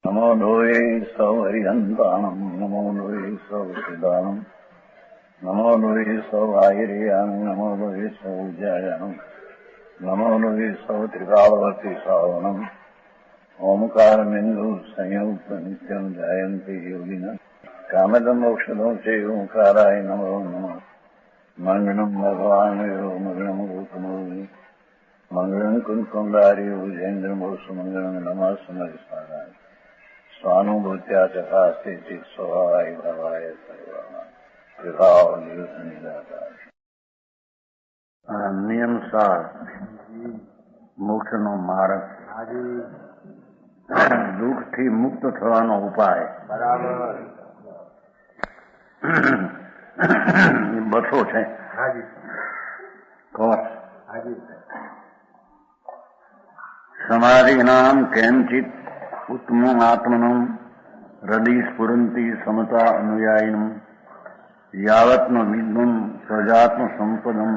નમો લોહે સૌ હરિહંતાણમ નમો લોહે સૌ સિદાનમ નમો લોહે સૌ આયર્યાણમ નમો લોહે સૌ ઉજ્જાયાણમ નમો લોહે સૌ ત્રિકાળવતી શ્રાવણમ ઓમકારમિંદુ સંયુક્ત નિત્યમ જાયંતી યોગિના કામદમ ઔષધો છે ઓંકારાય નમો નમઃ મંગળમ ભગવાન મંગળમ ગૌતમો મંગળમ કુંકુંડારી ઉજેન્દ્રમો સુમંગળમ નમઃ સમરિસ્મરાય સ્વાનુભૂત્યા ચકાસ્તે ચિત સ્વભાવાય ભાવાય સર્વ નિયમસાર મોક્ષનો માર્ગ, દુઃખથી મુક્ત થવાનો ઉપાય બસો છે. સમાધિ નામ કેનચિત ઉત્તમમ આત્મનમ હૃદય સ્ફુરંતી સમતા અનુયાયિનમ યાવત્મ વિદ્વમ સજાત્મ સંપદમ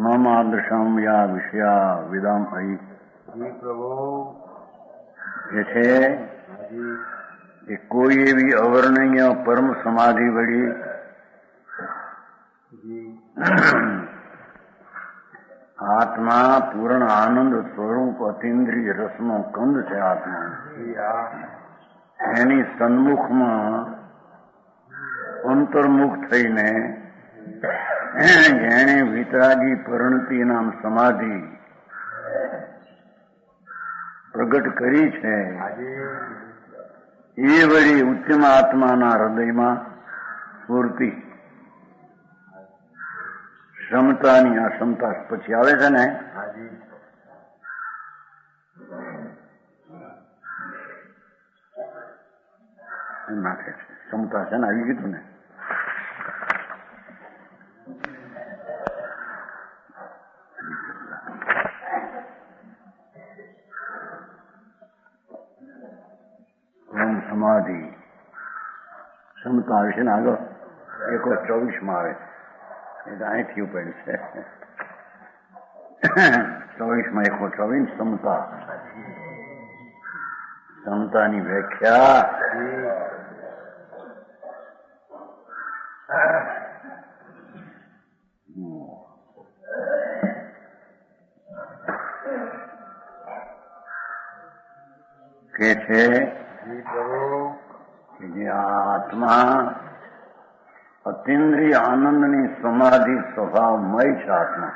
મમાદૃશમ યા વિષયા વિદામ અહી. એ છે કે કોઈ એવી અવર્ણનીય પરમ સમાધિ વળી આત્મા પૂર્ણ આનંદ સ્વરૂપ અતિન્દ્રિય રસનો કંદ છે. આત્મા એની સન્મુખમાં અંતર્મુખ થઈને જેણે વિતરાગી પરિણતિ નામ સમાધિ પ્રગટ કરી છે, એ વળી ઉત્તમ આત્માના હૃદયમાં સ્ફૂર્તિ ક્ષમતાની આ ક્ષમતા પછી આવે છે ને, નાખે છે ક્ષમતા છે ને, આવી ગયું ને. સમાધિ ક્ષમતા આવે છે ને, આગળ 124 આવે એટલે અહીંથી ઉપેડ છે. 24 124 ક્ષમતા. ક્ષમતાની વ્યાખ્યા કે છે કે જે આત્મા અતિન્દ્રિય આનંદની સમાધિ સ્વભાવમય છે. આત્મા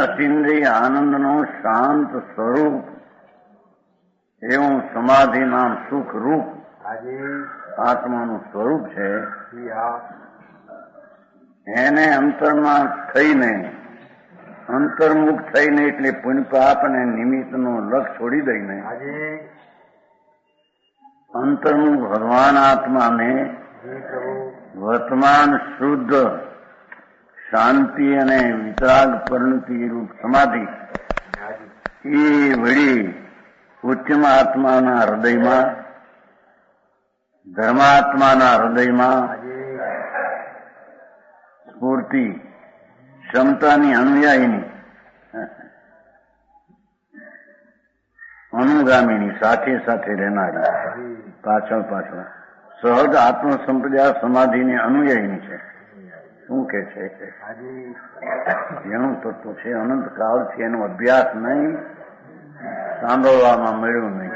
અતિન્દ્રિય આનંદનો શાંત સ્વરૂપ એવું સમાધિ નામ સુખ રૂપ આત્માનું સ્વરૂપ છે. એને અંતરમાં થઈને અંતર્મુખ થઈને એટલે પુણ્ય પાપ અને નિમિત્તનો લક્ષ છોડી દઈને અંતર્મુખ ભગવાન આત્માને વર્તમાન શુદ્ધ શાંતિ અને વિતરાગ પરિણતિ રૂપ સમાધિ એ વળી ઉત્તમ આત્માના હૃદયમાં ધર્માત્માના હૃદયમાં સ્ફૂર્તિ ક્ષમતાની અનુયાયીની અનુગામીની સાથે સાથે રહેનારી પાછળ સહજ આત્મસંપ્રદાય સમાધિની અનુયાયીની છે. શું કે છે? જેનું તત્વ છે અનંત કાળથી એનો અભ્યાસ નહીં, સાંભળવામાં મળ્યું નહીં.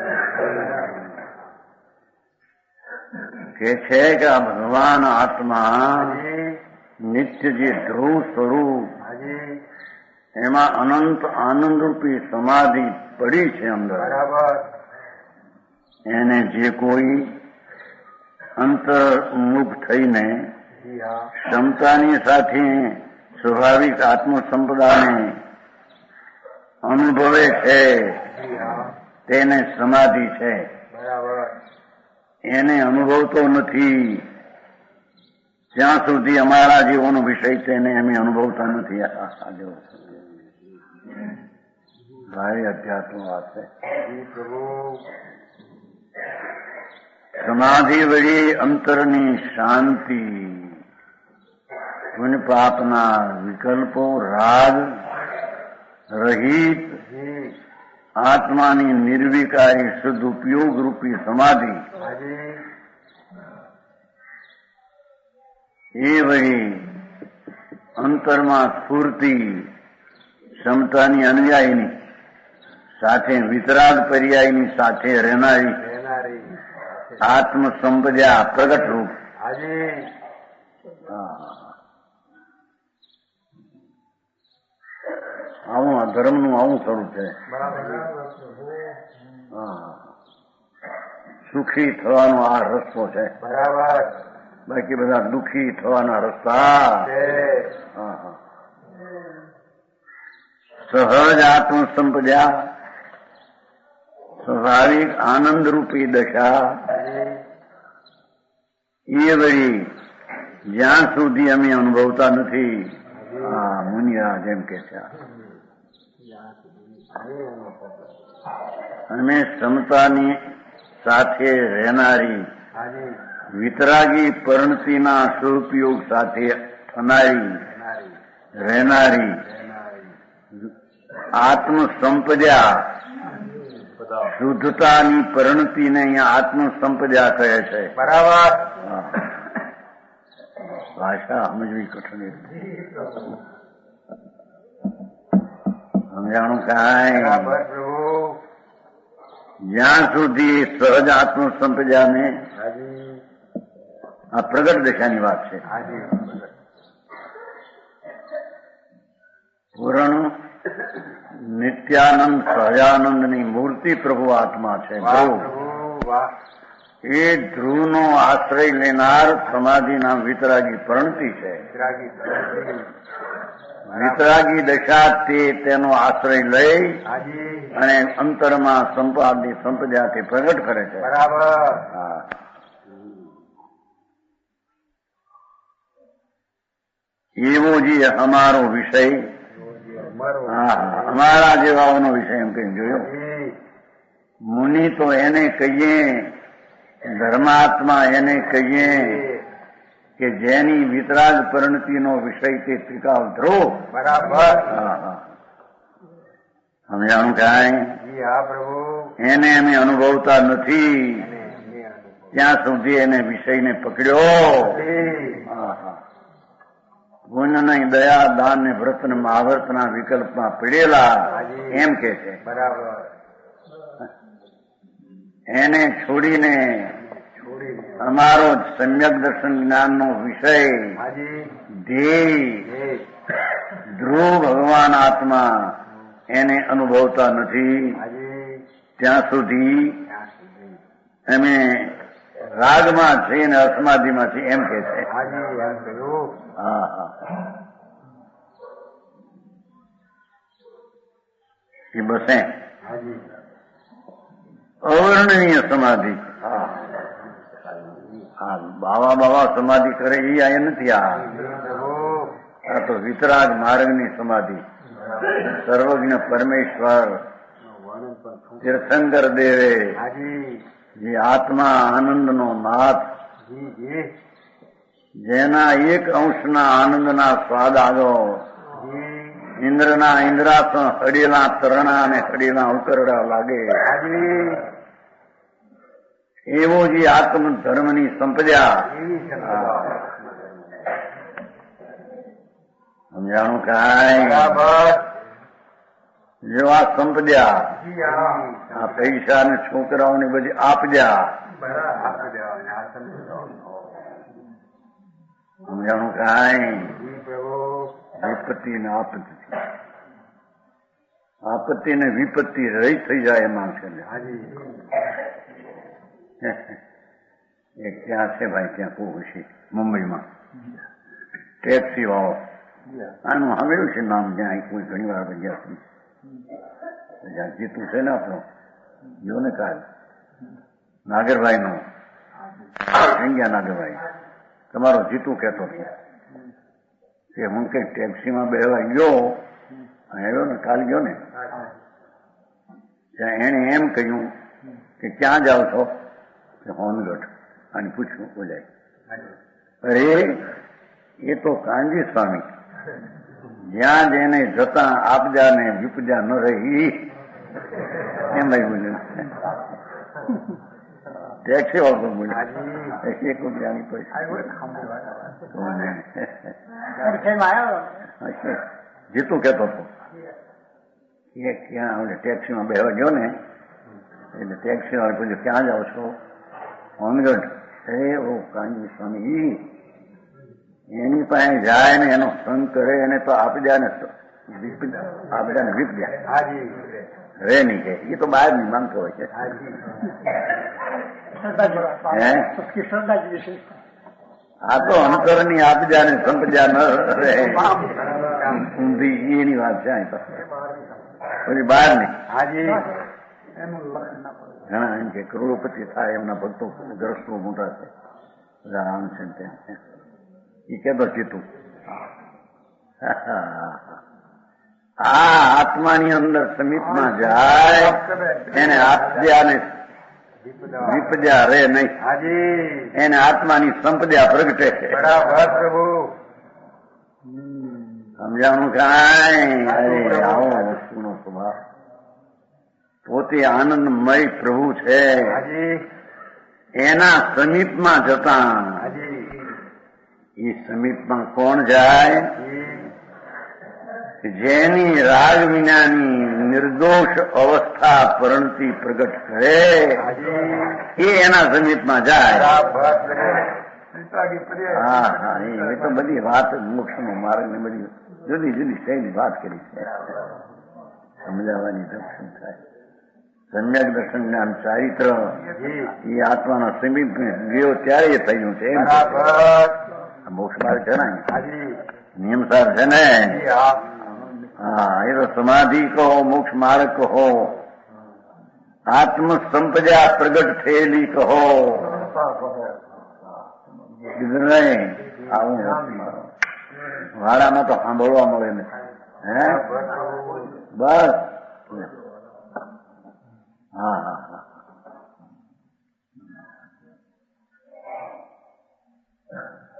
કે છે કે આ ભગવાન આત્મા નિત્ય જે ધ્રુવ સ્વરૂપ એમાં અનંત આનંદરૂપી સમાધિ પડી છે અંદર. એને જે કોઈ અંતર્મુખ થઈને ક્ષમતાની સાથે સ્વાભાવિક આત્મસંપદાને અનુભવે છે તેને સમાધિ છે. એને અનુભવતો નથી જ્યાં સુધી અમારા જીવોનો વિષય તેને અમે અનુભવતા નથી. ભાઈ અધ્યાત્મ વાત છે. સમાધિ વળી અંતરની શાંતિ, પુણ્ય પાપના વિકલ્પો, રાગ રહિત આત્માની નિર્વિકારી શુદ્ધ ઉપયોગ રૂપી સમાધિ એ વળી અંતરમાં સ્ફૂર્તિ ક્ષમતાની અનુયાયીની સાથે વિતરાગ પર્યાયની સાથે રહેનારી આત્મસંપદા પ્રગટ રૂપ. આવું આ ધર્મનું આવું સ્વરૂપ છે. સુખી થવાનો આ રસ્તો છે. બાકી બધા દુઃખી થવાના રસ્તા. સહજ આત્મસંપદા સ્વાભાવિક આનંદ રૂપી દશા એ વળી જ્યાં સુધી અમે અનુભવતા નથી. મુનિયા જેમ કે છે અમે ક્ષમતાની સાથે રહેનારી વિતરાગી પરિણતિના સદુપયોગ સાથે થનારી રહેનારી આત્મસંપદા શુદ્ધતાની પરિણતિને અહીંયા આત્મસંપદા કહે છે. બરાબર. ભાષા સમજવી કઠિન. સમજાણું કાંઈ? જ્યાં સુધી સહજ આત્મસંપદાને આ પ્રગટ દશાની વાત છે. પૂર્ણ નિત્યાનંદ સહજાનંદની મૂર્તિ પ્રભુ આત્મા છે. એ ધ્રુવનો આશ્રય લેનાર સમાધિના વિતરાગી પરિણતિ છે. વિતરાગી દશા તેનો આશ્રય લઈ અને અંતરમાં સંપદાથી પ્રગટ કરે છે. બરાબર. એવો જે અમારો વિષય, અમારા જેવાઓનો વિષય એમ કઈ જોયો. મુનિ તો એને કહીએ, ધર્માત્મા એને કહીએ કે જેની વિતરાગ પરિણતિનો વિષય તે ત્રિકાલ ધ્રુવ. બરાબર. સમજાણું કાંઈ? એને અમે અનુભવતા નથી ત્યાં સુધી એને વિષયને પકડ્યો. ગુણ નહીં, દયા, દાન ને વ્રત ને મહાવ્રતના વિકલ્પમાં પડેલા એમ કે છે. બરાબર. એને છોડીને અમારો સમ્યક દર્શન જ્ઞાનનો વિષય ધ્યેય ધ્રુવ ભગવાન આત્મા એને અનુભવતા નથી ત્યાં સુધી અમે રાગમાં છીએ ને અસમાધિમાં છીએ એમ કે છે. એ બસે અવર્ણનીય સમાધિ. બાવા સમાધિ કરે એ આ નથી. આ તો વિતરાગ માર્ગની સમાધિ. સર્વજ્ઞ પરમેશ્વર તીર્થંકર દેવે જે આત્મા આનંદનો નાથ, જેના એક અંશના આનંદના સ્વાદ આવ્યો, ઇન્દ્રના ઇન્દ્રાસન હડેલા તરણા અને હડેલા ઉકરડા લાગે એવો જે આત્મ ધર્મની સંપદા. સમજાણું કાંઈ? જો આ સંપદા આ પૈસા ને છોકરાઓને બધી આપજા. સમજાણું કાંઈ? વિપત્તિ ને આપત્તિ, આપત્તિ ને વિપત્તિ રહી થઈ જાય એમાં છે. એક ત્યાં છે ભાઈ, ત્યાં કહું છે મુંબઈમાં ટેક્સી વાળો. આનું સાંભળ્યું છે નામ, જ્યાં કોઈ ઘણી વાર ગયા જ્યાં જીતું છે ને આપણો જો ને કાલ નાગરભાઈ નો ગયા. નાગરભાઈ તમારો જીતું કહેતો કે હું કઈ ટેક્સીમાં બેહવા ગયો, આવ્યો ને કાલ ગયો ને, ત્યાં એને એમ કહ્યું કે ક્યાં જાઓ છો? કે હોનગઢ. અને પૂછ્યું બોલાય, અરે એ તો કાનજી સ્વામી જ્યાં જેને જતા આપજા ને વિપજા ન રહી એમ બોલ્યું. ટેક્સી વાળો બોલ્યો 1 રૂપિયાની પૈસા જીતું કેતો હતો ક્યાં ટેક્સીમાં બેહવા ગયો ને એટલે ટેક્સી વાળે પૂછ્યું ક્યાં જાઓ છો? હોનગઢ. ઓ કાનજી સ્વામી એની પાસે જાય ને એનો સંગ કરે એને તો આપજા ને વિપજા રે નહીં કે એ તો બહાર ની માંગતો હોય છે. આ તો અંતરની આપજા ને સંપજા ન રહે ઊંધી એની વાત છે. પછી બહાર ની ઘણા એમ કે કરોડોપતિ થાય એમના ભક્તો ગ્રસ્તો મોટા છે બધા આમ છે તેમ છે એ કેતો ચીતું. આ આત્માની અંદર સમીપમાં જાય એને આપજાને વિપજા રે નહીં, એને આત્માની સંપદા પ્રગટે છે. સમજાણું કાંઈ? અરે આવો વસ્તુનો સ્વભાવ. પોતે આનંદમય પ્રભુ છે એના સમીપમાં જતા એ સમીપમાં કોણ જાય? જેની રાગ વિનાની નિર્દોષ અવસ્થા પરણતી પ્રગટ કરે એ એના સમીપમાં જાય. હા હા એ તો બધી વાત મોક્ષનો માર્ગ ને બધી જુદી જુદી શૈલી વાત કરી છે. સમજાવવાની દર્શન થાય. સમ્યક દર્શન જ્ઞાન ચારિત્ર એ આત્માના સમીપ ગયો ત્યારે એ થયું છે. મોક્ષ માર્ગ છે ને નિયમસાર છે ને. હા એ તો સમાધિ કહો મોક્ષ માર્ગ કહો આત્મ સંપજા પ્રગટ થયેલી કહો કીધું નહીં. આવું વાડામાં તો સાંભળવા મળે ને. હે બસ હા હા હા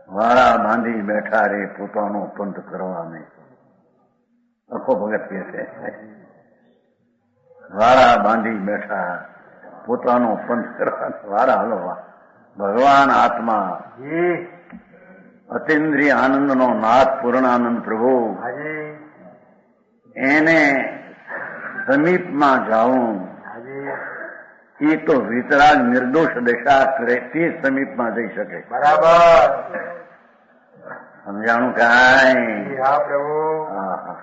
વાળા બાંધી બેઠા રે પોતાનો પંથ કરવા નહીં. અખો ભગત કે છે વાળા બાંધી બેઠા પોતાનો પંથ કરવા. વાળા હલવા ભગવાન આત્મા અતિન્દ્રિય આનંદનો નાથ પૂર્ણાનંદ પ્રભુ એને સમીપમાં જાઉં એ તો વિતરાગ નિર્દોષ દશા કરે તે સમીપમાં જઈ શકે. બરાબર સમજાણું કાંઈ? હા હા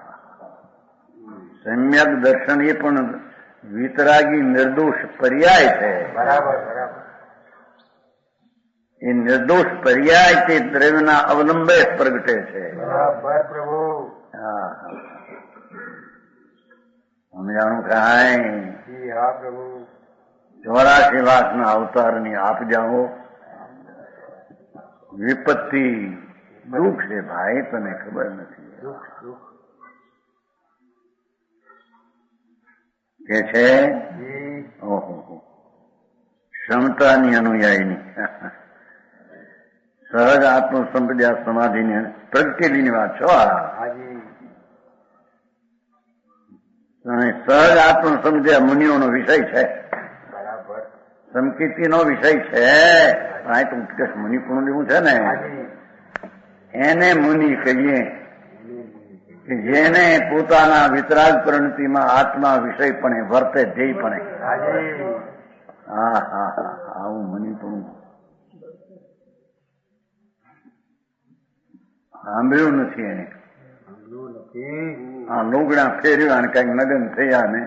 સમ્યક દર્શન એ પણ વિતરાગી નિર્દોષ પર્યાય છે. બરાબર બરાબર એ નિર્દોષ પર્યાય તે દ્રવ્યના અવલંબે પ્રગટે છે. બરાબર પ્રભુ હા સમજાણું કાંઈ? હા પ્રભુ 84 લાખના અવતારની આપજાઓ વિપત્તિ દુઃખ છે ભાઈ તને ખબર નથી કે છે. ઓહો ક્ષમતાની અનુયાયીની સહજ આત્મ સંપદા સમાધિની પ્રગટેલીની વાત છો. સહજ આત્મ સંપદા મુનિઓનો વિષય છે. સંકીર્તિનો વિષય છે. આ તો ઉત્કર્ષ મુનિ પૂર્ણ લેવું છે ને એને મુનિ કહીએ કે જેને પોતાના વિતરાગ પરિણતિમાં આત્મા વિષય પણ વર્તે ધ્યેય પણ. હા હા હા આવું મુનિ પૂર્ણ સાંભળ્યું નથી એને. હા લુગડા ફેર્યા અને કઈક નગન થયા ને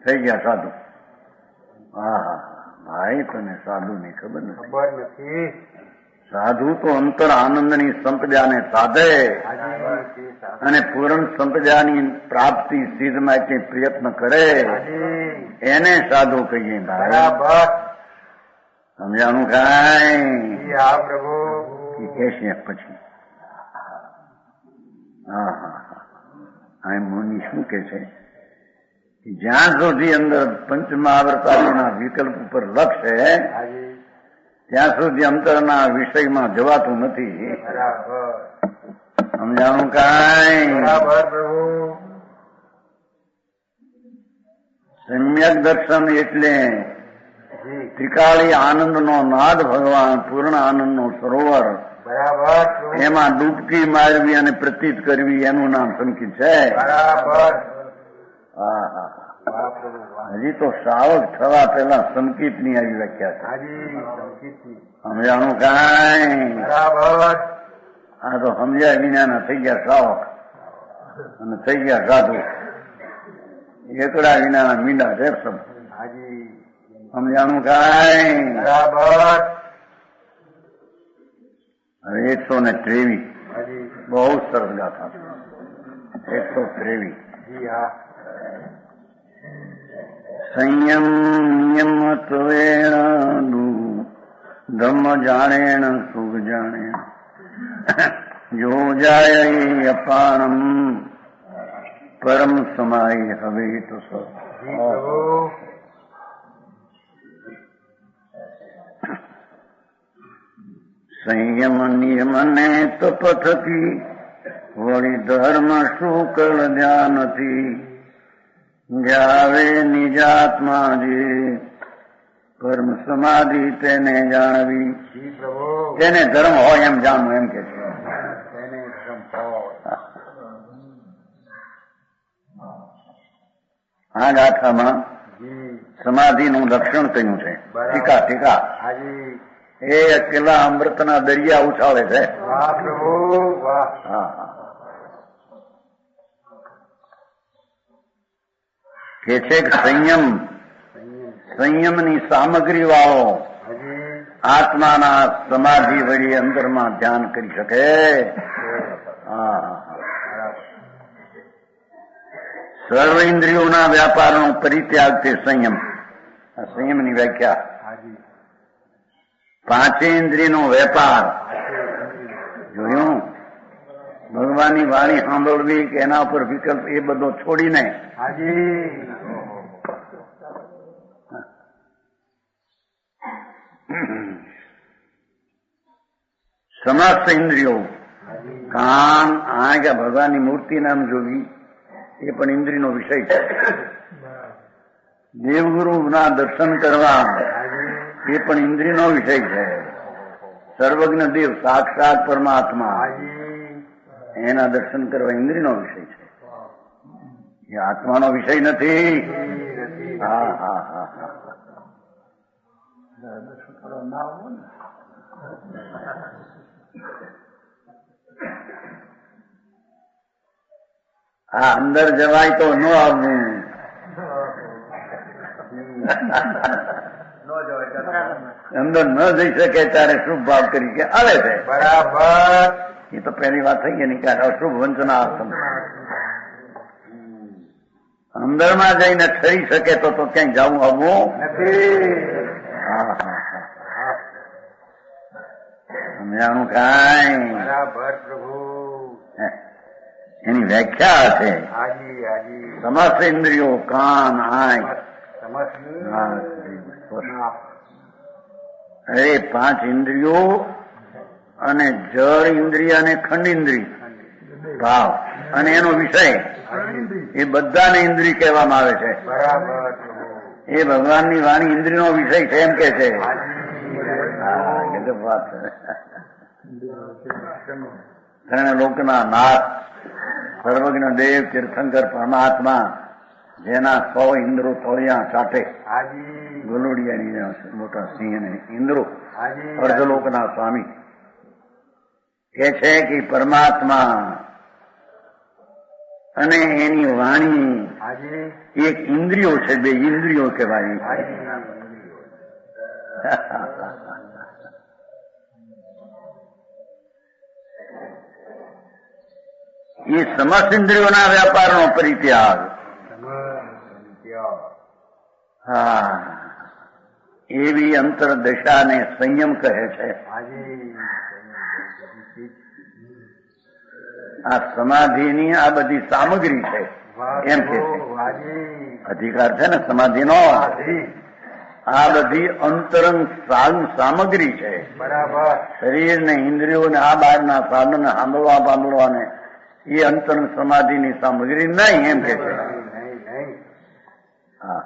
થઈ ગયા સાધુ. હા હા ભાઈ તને સાધુ ની ખબર નથી. સાધુ તો અંતર આનંદની સંપદાને સાધે અને પૂર્ણ સંપદાની પ્રાપ્તિ સિદ્ધ માટે પ્રયત્ન કરે એને સાધુ કહીએ. બરાબર સમજાણું કાંઈ? હા પ્રભુ કહેશે પછી. હા હા હા મુનિ શું કે છે? જ્યાં સુધી અંદર પંચમહાવર્તાદિના વિકલ્પ ઉપર લક્ષ છે ત્યાં સુધી અંતરના વિષયમાં જવાતું નથી. સમજાણું કાંઈ? બરાબર પ્રભુ. સમ્યક દર્શન એટલે ત્રિકાળી આનંદનો નાદ ભગવાન, પૂર્ણ આનંદનો સરોવર, બરાબર. એમાં ડૂબકી મારવી અને પ્રતીત કરવી એનું નામ સંકિત છે. બરાબર. હા હા. હજી તો શ્રાવક થવા પેલા સંકિતની આવી વ્યાખ્યા છે. સમજાણું કાંઈ? બરાબર. આ તો સમજ્યા વિનાના થઈ ગયા શ્રાવક અને થઈ ગયા સાધુ. એકડા વિનાના મીંડા છે સબ. સમજાણું કાંઈ? બરાબર. હવે 123 બહુ સરસ ગાથા છે. 123 સંયમ નિયમ ત્વેણ ધમ્મ જાણેણ સુખ જાણેણ જો જાય અપાણમ પરમ સમાય હવે તો સર. સંયમ નિયમ ને તપથથી વળી ધર્મ શુકલ ધ્યાનથી જાવે નિજાત્મા જે પરમ સમાધિ તેને જાણવી. તેને ધર્મ હોય એમ જાણવું એમ કે છે. આ ગાથામાં સમાધિનું લક્ષણ કહ્યું છે. ટીકા ટીકા એ અકેલા અમૃતના દરિયા ઉછાળે છે. કે છે કે સંયમની સામગ્રી વાળો આત્માના સમાધિ વળી અંદરમાં ધ્યાન કરી શકે. સર્વ ઇન્દ્રિયોના વ્યાપારનો પરિત્યાગ છે સંયમ. આ સંયમની વ્યાખ્યા. પાંચે ઇન્દ્રિયનો વેપાર. જોયું? ભગવાનની વાણી સાંભળવી કે એના ઉપર વિકલ્પ એ બધો છોડીને સમસ્ત ઇન્દ્રિયો, કાન, આંખ, ભગવાનની મૂર્તિ નામ જોવી એ પણ ઇન્દ્રિયનો વિષય છે. દેવગુરુના દર્શન કરવા એ પણ ઇન્દ્રિયનો વિષય છે. સર્વજ્ઞ દેવ સાક્ષાત પરમાત્મા એના દર્શન કરવા ઇન્દ્રિયનો વિષય છે. એ આત્માનો વિષય નથી. હા હા હા હા. દર્શન કરવા ના આવો ને. હા, અંદર જવાય તો ન આવવું. અંદર ન જઈ શકે ત્યારે શુભ ભાવ તરીકે આવે છે. બરાબર. એ તો પહેલી વાત થઈ ગઈ ને કે અશુભ વંચનાર્થમ. અંદરમાં જઈને ઠરી શકે તો ક્યાંય જવું આવવું નથી. હા હા હા. સમજાણું કાંઈ? બરાબર પ્રભુ. એની વ્યાખ્યા છે. સમસ્ત ઇન્દ્રિયો, કાન, આંખ, અરે પાંચ ઇન્દ્રિયો અને જળ ઇન્દ્રિય અને ખંડ ઇન્દ્રિય ભાવ અને એનો વિષય એ બધાને ઇન્દ્રિય કહેવામાં આવે છે. એ ભગવાનની વાણી ઇન્દ્રિયનો વિષય છે એમ કે છે. વાત ત્રણે લોકના નાથ સર્વજ્ઞ દેવ તીર્થંકર પરમાત્મા જેના 100 ઇન્દ્રો તળિયા ચાટે ગોલુડિયાની મોટા સિંહ અને ઇન્દ્રો અર્ધલોકના સ્વામી કે છે કે પરમાત્મા અને એની વાણી એક ઇન્દ્રિયો છે. બે ઇન્દ્રિયો કહેવાય. એ સમસ્ત ઇન્દ્રિયોના વ્યાપારનો પરિત્યાગ. હા, એવી અંતરદશાને સંયમ કહે છે. આ સમાધિની આ બધી સામગ્રી છે એમ કે છે. અધિકાર છે ને સમાધિનો. આ બધી અંતરંગ સામગ્રી છે. બરાબર. શરીર ને ઇન્દ્રિયોને આ બહારના સાધન સાંભળવાને એ અંતરંગ સમાધિની સામગ્રી નહીં એમ કે છે. નહીં. હા.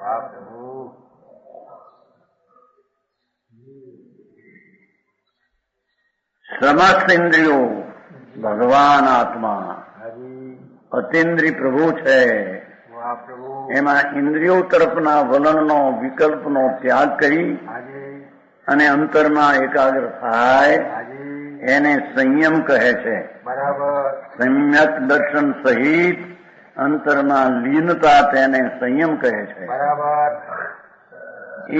વાહ પ્રભુ. સમસ્ત ઇન્દ્રિયો ભગવાન આત્મા હાજી. અતિન્દ્રિય પ્રભુ છે. વાહ પ્રભુ. એમાં ઇન્દ્રિયો તરફના વલણનો વિકલ્પનો ત્યાગ કરી હાજી. અને અંતરમાં એકાગ્ર થાય હાજી. એને સંયમ કહે છે. બરાબર. સમ્યક દર્શન સહિત અંતરમાં લીનતા તેને સંયમ કહે છે. બરાબર.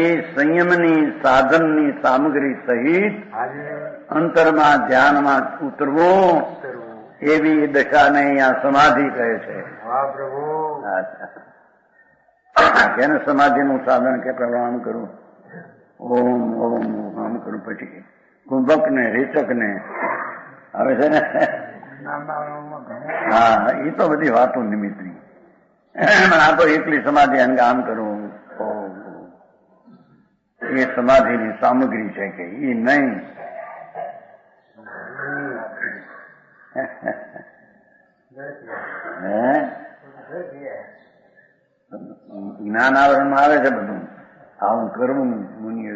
એ સંયમની સાધનની સામગ્રી સહિત હાજી. અંતરમાં ધ્યાનમાં ઉતરવું કરવું. એવી દશાને અહીંયા સમાધિ કહે છે. વાહ પ્રભુ. કેને સમાધિનું સાધન કે પેલા આમ કરું ઓમ ઓમ આમ કરું પછી કુંભક ને રેચક ને આવે છે ને. હા, એ તો બધી વાતો નિમિત્તની. આ તો એકલી સમાધિ આમ કરું એ સમાધિની સામગ્રી છે કે એ નહીં. જ્ઞાન આવરણમાં આવે છે બધું આવું કરવું મુનિઓ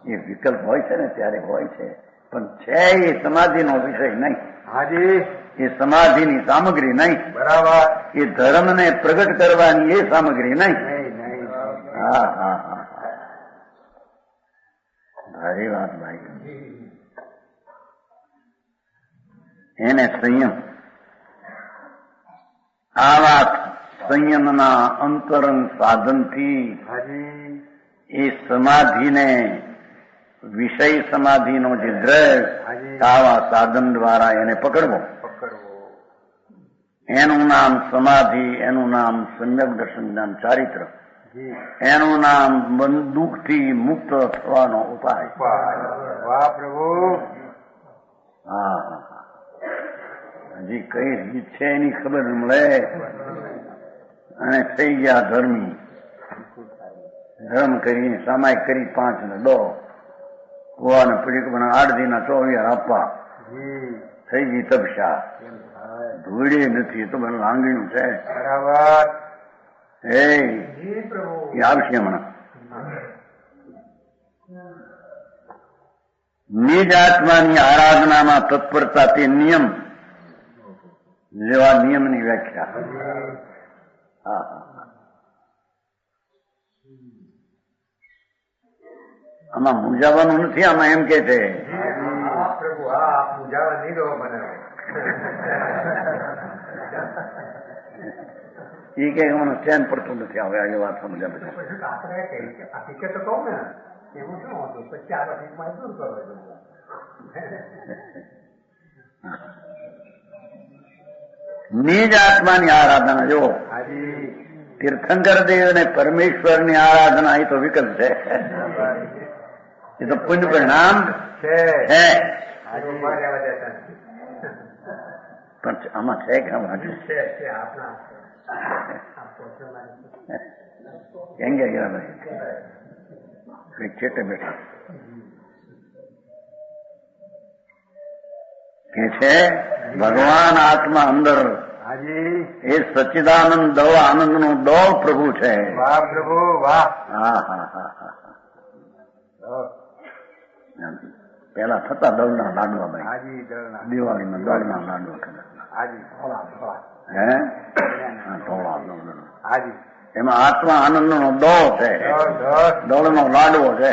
એ વિકલ્પ હોય છે ને ત્યારે હોય છે, પણ છે એ સમાધિનો વિષય નહીં. હાજી. એ સમાધિની સામગ્રી નહીં. બરાબર. એ ધર્મને પ્રગટ કરવાની એ સામગ્રી નહીં. નહીં. હા. ભારી વાત ભાઈ. એને સંયમ. આવા સંયમના અંતરંગ સાધનથી હાજી. એ સમાધિને વિષય સમાધિનો જે દ્રઢ હાજી. આવા સાધન દ્વારા એને પકડવો. એનું નામ સમાધિ, એનું નામ સમ્યક દર્શન જ્ઞાન ચારિત્ર, એનું નામ બંદૂકથી મુક્ત થવાનો ઉપાય. વાહ પ્રભુ. હા, હજી કઈ રીત છે એની ખબર મળે અને થઈ ગયા ધર્મી. ધર્મ કરીને સામાયિક કરી 5 ને 2 કુવાને પડી પણ 8 દીના 24 આપવા થઈ ગઈ તપસ્યા. ધૂળે નથી તો મને લાંગણ્યું છે. બરાબર. એ આવશે હમણાં. નિજ આત્માની આરાધનામાં તત્પરતા તે નિયમ જેવા નિયમની વ્યાખ્યા. હા. આમાં મૂંઝાવાનું નથી. આમાં એમ કે છે પ્રભુ. હા, પૂજાવા નહીં દો મને. એ કે મને ચેન પડતું નથી. હવે આ વાત સમજ્યા પછી હકીકત તો કહું ને એવું શું હતું પછી આ હકીકતમાં શું કરો. નિજ આત્માની આરાધના. જો તીર્થંકર દેવ અને પરમેશ્વરની આરાધના એ તો વિકલ્પ છે. એ તો પુણ્ય પરિણામ છે. પણ આમાં છે કે કેમ ગયા ભાઈ કઈ છેટે બેઠા કે છે ભગવાન આત્મા અંદર એ સચ્ચિદાનંદ દવ આનંદ નો દવ પ્રભુ છે. વાહ પ્રભુ વાહ. હા. પેલા થતા દળના લાડવા ભાઈ. દિવાળીમાં દળના લાડવા કર્યા. હે ધોળા દળ. એમાં આત્મા આનંદ નો દો છે. દળનો લાડવો છે.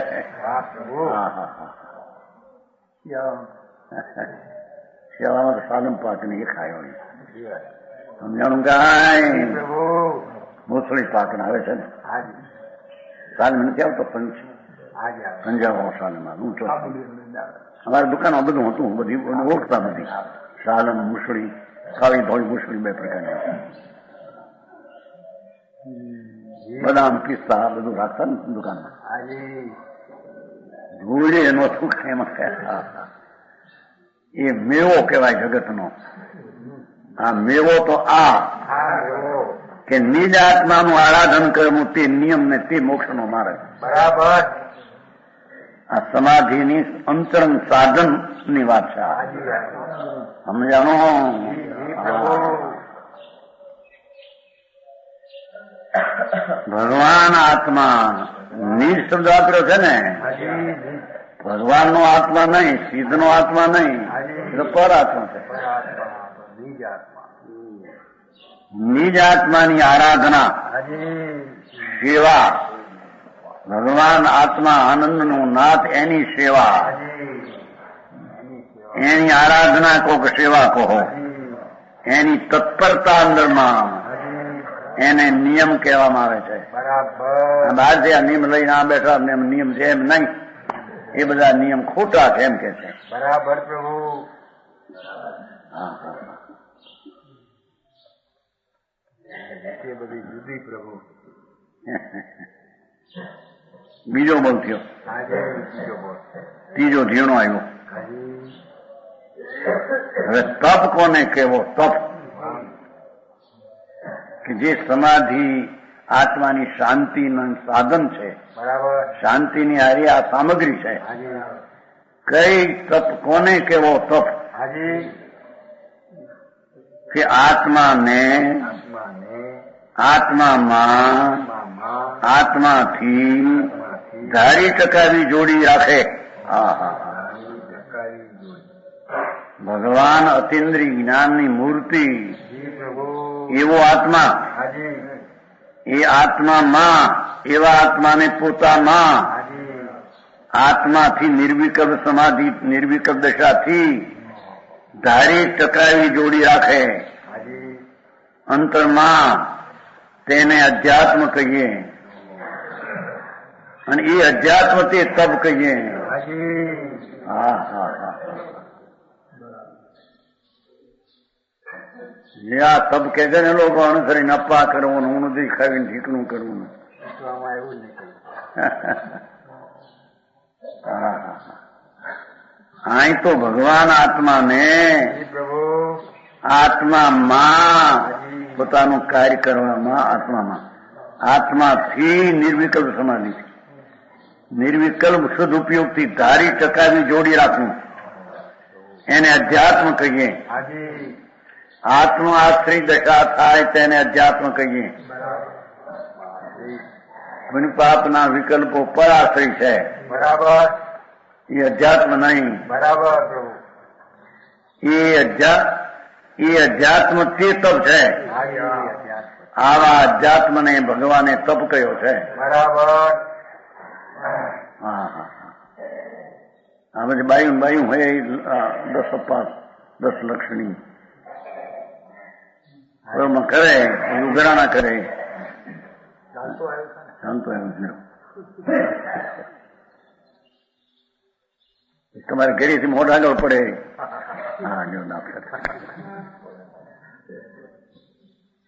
શિયાળામાં તો સાલમ પાક ને એ ખાયો સમજાણું કાંઈ મોસળી પાક આવે છે ને. સાલ મને ક્યાં આવતો પંજાબ સાલમાં ઊંચો. અમારી દુકાનમાં બધું હતું. બધી ઓળખતા બધી સાલમ મુસળી કાળી ધોળી મુસળી 2 પ્રકારની. બદામ પિસ્તા બધું રાખતા ને દુકાનમાં. ધૂળી એનો શું એમાં એ મેવો કહેવાય જગતનો. આ મેવો તો આ કે નિજ આત્માનું આરાધન કરવું તે નિયમ ને તે મોક્ષનો માર્ગ. બરાબર. આ સમાધિની અંતરંગ સાધનની વાત છે. સમજાણો? ભગવાન આત્મા નિજ શબ્દ વાપર્યો છે ને. ભગવાનનો આત્મા નહીં, સિદ્ધનો આત્મા નહીં, એટલે પર આત્મા છે. નિજ આત્માની આરાધના, સેવા, ભગવાન આત્મા આનંદનો નાથ એની સેવા, એની આરાધના કહો કે સેવા કહો, એની તત્પરતા અંદરમાં, એને નિયમ કહેવામાં આવે છે. બરાબર. બહારથી આ નિયમ લઈને આ બેઠા નિયમ છે એમ નહીં, એ બધા નિયમ ખોટા છે એમ કે છે. બરાબર પ્રભુ. હા. એ બધી જુદી પ્રભુ. બીજો બોલ થયો. ત્રીજો ઝીણો આવ્યો. હવે તપ કોને કેવો? તપ કે જે સમાધિ આત્માની શાંતિનું સાધન છે. બરાબર. શાંતિની હારી આ સામગ્રી છે. કઈ તપ કોને કેવો? તપ કે આત્મામાં આત્માથી ધારી ટકાવી જોડી રાખે. ભગવાન અતિન્દ્રિય જ્ઞાનની મૂર્તિ એવો આત્મા, એ આત્મામાં, એવા આત્માને પોતામાં આત્માથી નિર્વિકલ્પ સમાધિ, નિર્વિકલ્પ દશાથી ધારી ટકાવી જોડી રાખે. અંતરમાં તેને અધ્યાત્મ કહીએ, અને એ અધ્યાત્મ તે તપ કહીએ. જે આ તપ કે છે ને લોકો અણસરીને અપ્પા કરવું, હું નથી ખાવીને ઠીકણું કરવું. અહીં તો ભગવાન આત્માને આત્મામાં પોતાનું કાર્ય કરવામાં, આત્માથી નિર્વિકલ્પ સમાધિ, નિર્વિકલ્પ શુદ્ધ ઉપયોગથી ધારી ટકાવી જોડી રાખવું, એને અધ્યાત્મ કહીએ. આત્મ આશ્રિત દશા થાય તેને અધ્યાત્મ કહીએ. પાપના વિકલ્પો પર આશ્રિત છે. બરાબર. એ અધ્યાત્મ નહીં. બરાબર. એ અધ્યાત્મ તે તપ છે. આવા અધ્યાત્મને ભગવાને તપ કહ્યો છે. બરાબર. આ બધી બાયું હોય 10 અપાસ 10 લક્ષણી કરે, ઉઘરાણા કરે. શાંતો આવ્યું તમારે ઘરેથી મોઢા આગળ પડે.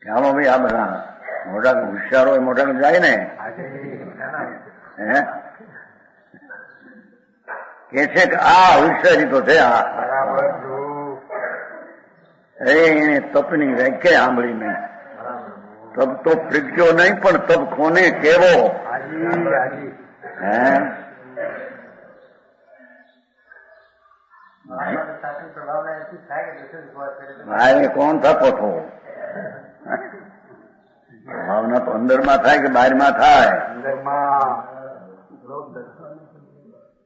હાલો ભાઈ, આ બધા મોઢા હોશિયારો હોય, મોઢા જાય ને કે છે કે આ હોશિયારી તો છે. એને તપની વ્યાખ્યા સાંભળી નહીં. તપ તો પ્રજ્ઞો નહીં, પણ તપ કોને કેવો? ભાઈ કોણ થતો હતો? ભાવના તો અંદરમાં થાય કે બહારમાં થાય?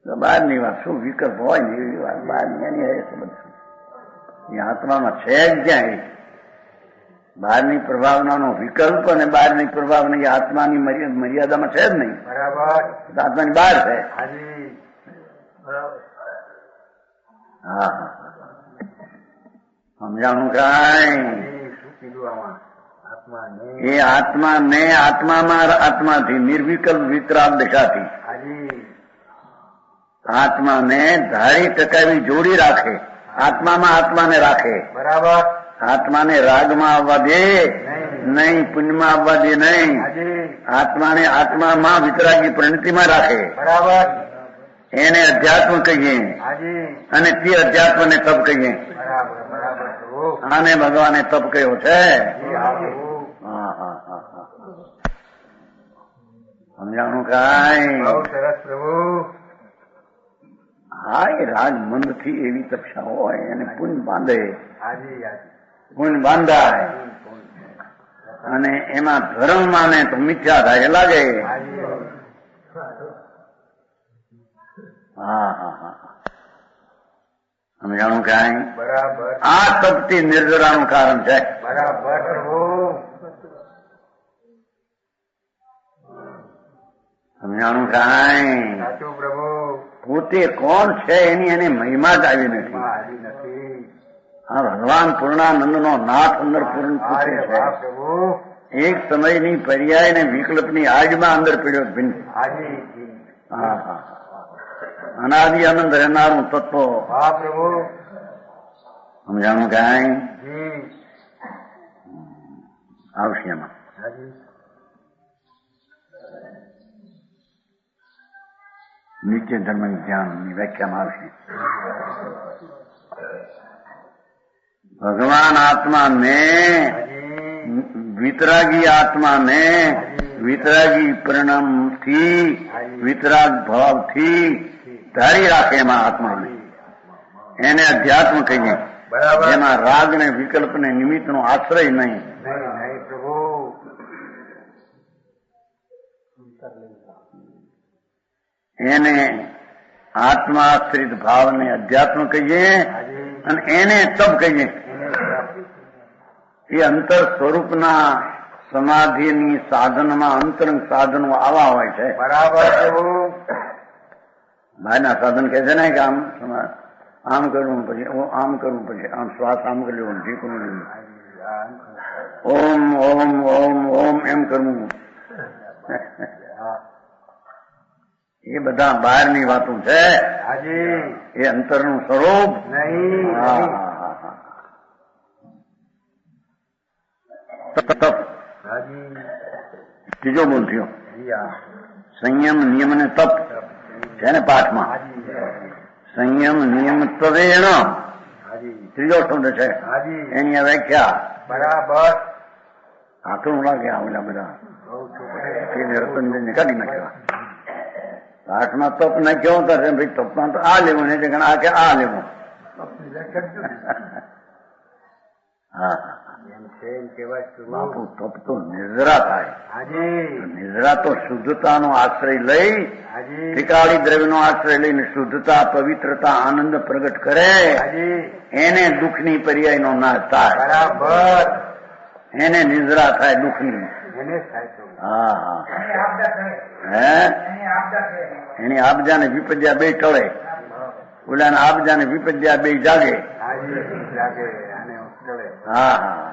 બહારની વાત શું વિકલ્પ હોય ને એવી વાત બહારની એની સમજ. એ આત્મામાં છે જ ક્યાં? બહારની પ્રભાવનાનો વિકલ્પ અને બહારની પ્રભાવના એ આત્માની મર્યાદામાં છે જ નહીં. બરાબર. આત્માની બહાર છે. સમજાણું કાંઈ? એ આત્માને આત્મામાં આત્માથી નિર્વિકલ્પ વિતરાગ દશાથી આત્માને ધારી ટકાવી જોડી રાખે. આત્મામાં આત્માને રાખે. બરાબર. આત્માને રાગમાં આવવા દે નહીં, પુણ્યમાં આવવા દે નહીં. આત્માને આત્મામાં વિતરાગી પરિણતિમાં રાખે. બરાબર. એને અધ્યાત્મ કહીએ, અને તે અધ્યાત્મને તપ કહીએ. આને ભગવાને તપ કહ્યો છે. હા હા હા હા સમજાણું કાંઈ? બહુ સરસ પ્રભુ. હા, એ રાજમંદ થી એવી તપસ્યા હોય એને પુણ્ય બાંધે, હાજી હાજી. પુણ્ય બાંધાય અને એમાં ધર્મ માને તો મિથ્યા થાય લાગે. હાજી હા હા હા સમજાણું કાંઈ? બરાબર આ તપતી નિર્જરાનું કારણ છે. બરાબર પ્રભુ. સમજાણું કાંઈ? સાચું પ્રભુ. પોતે કોણ છે એની એને મહિમા જ આવી નથી. આવી નથી. હા, ભગવાન પૂર્ણાનંદ નો નાથ અંદર પૂર્ણ પૂછે અરે છે. વાહ પ્રભુ. એક સમયની પર્યાય ને વિકલ્પની આજમાં અંદર પીડ્યો ભિન્ન. હાજી હા હા અનાદિ આનંદ રહેનારું તત્વ. વાહ પ્રભુ. સમજાણું કાંઈ? જી આવશે એમાં. હાજી નિત્ય ધર્મ ધ્યાનની વ્યાખ્યામાં આવશે. ભગવાન આત્મા ને વિતરાગી આત્મા ને વિતરાગી પરિણામથી વિતરાગ ભાવથી ધારી રાખે એમાં આત્માને એને અધ્યાત્મ કહીએ. બરાબર. જેમાં રાગ ને વિકલ્પ ને નિમિત્ત નો આશ્રય નહીં. નહીં નહીં પ્રભુ. એને આત્માશ્રિત ભાવને અધ્યાત્મ કહીએ હાજી અને એને તપ કહીએ. એ અંતર સ્વરૂપના સમાધિની સાધનમાં અંતરંગ સાધનો આવા હોય છે. બરાબર પ્રભુ. બહારના સાધન કહે છે ને કે આમ કરવું પછી આમ કરવું પછી આમ શ્વાસ આમ કરી લેવું ઠીકું લેવું ઓમ ઓમ ઓમ ઓમ એમ કરવું. એ બધા બહારની વાતો છે. હાજી એ અંતરનું સ્વરૂપ નહીં. હા હા હા હા તપ. હાજી ત્રીજો બોલ થયો જી હા. સંયમ નિયમ અને તપ છે ને પાઠમાં. હાજી સંયમ નિયમ તવેણ હાજી ત્રીજો શબ્દ છે. હાજી એની આ વ્યાખ્યા બરાબર. આકરું લાગે આવડા બધા બહુ ચોખ્ખું. રતનબેન કાઢી નાખ્યા. પાઠમાં તપ નાખ્યો તો ભાઈ તપમાં તો આ લેવું ને આ કે આ લેવું. હા એમ છે એમ કહેવાય પ્રભુ. બાપુ તપ તો નિર્જરા થાય. હાજી નિર્જરા તો શુદ્ધતાનો આશ્રય લઈ હાજી ત્રિકાળી દ્રવ્યનો આશ્રય લઈને શુદ્ધતા પવિત્રતા આનંદ પ્રગટ કરે હાજી એને દુઃખની પર્યાયનો નાશ થાય. બરાબર. એને નિદ્રા થાય દુઃખની. એને થાય તો હા હા હે એની આપજા ને વિપદ્યા બે ટળે. ઓલા આપજા ને વિપદ્યા બે જાગે. હાજી લાગે આને ચડે. હા હા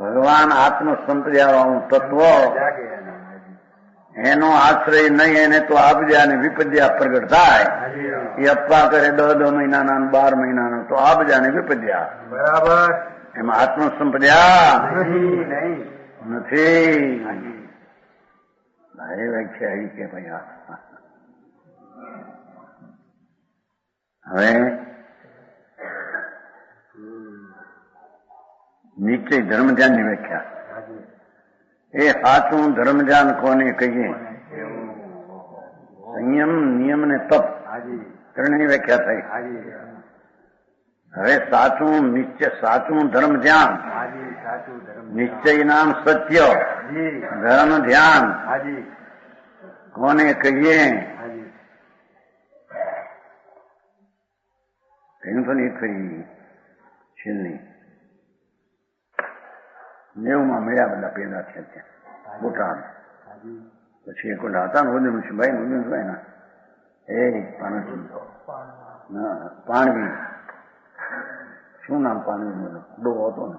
ભગવાન આત્મ સંપ્રદાયનું તત્વ જાગે આને. હાજી એનો આશ્રય નહીં એને તો આપજા ને વિપદ્યા પ્રગટ થાય. હાજી એ અપવા કરે 10 મહિનાના 12 મહિનાના તો આપજા ને વિપદ્યા. બરાબર. એમાં આત્મ સંપ્રદાય નહીં નહીં. નથી. એ વ્યાખ્યા આવી કે ભાઈ હવે નિશ્ચય ધર્મ ધ્યાનની વ્યાખ્યા. હાજી એ સાચું ધર્મ ધ્યાન કોને કહીએ? સંયમ નિયમ ને તપ હાજી ત્રણની વ્યાખ્યા થઈ. હાજી હવે સાચું નિશ્ચય સાચું ધર્મ ધ્યાન હાજી સાચું ધર્મ. નિશ્ચય નામ સત્ય જી ધર્મ ધ્યાન હાજી કોને કહીએ? હાજી કહ્યું તો નહીં ખરી છેલ્લી 90માં મળ્યા બધા પેદા થયા ત્યાં બોટાદ. હાજી પછી એક ઓલા હતા ને ઉદયમભાઈ ઉદયમભાઈ ના એ પાણવી શું નામ પાણવી ડો હતો ને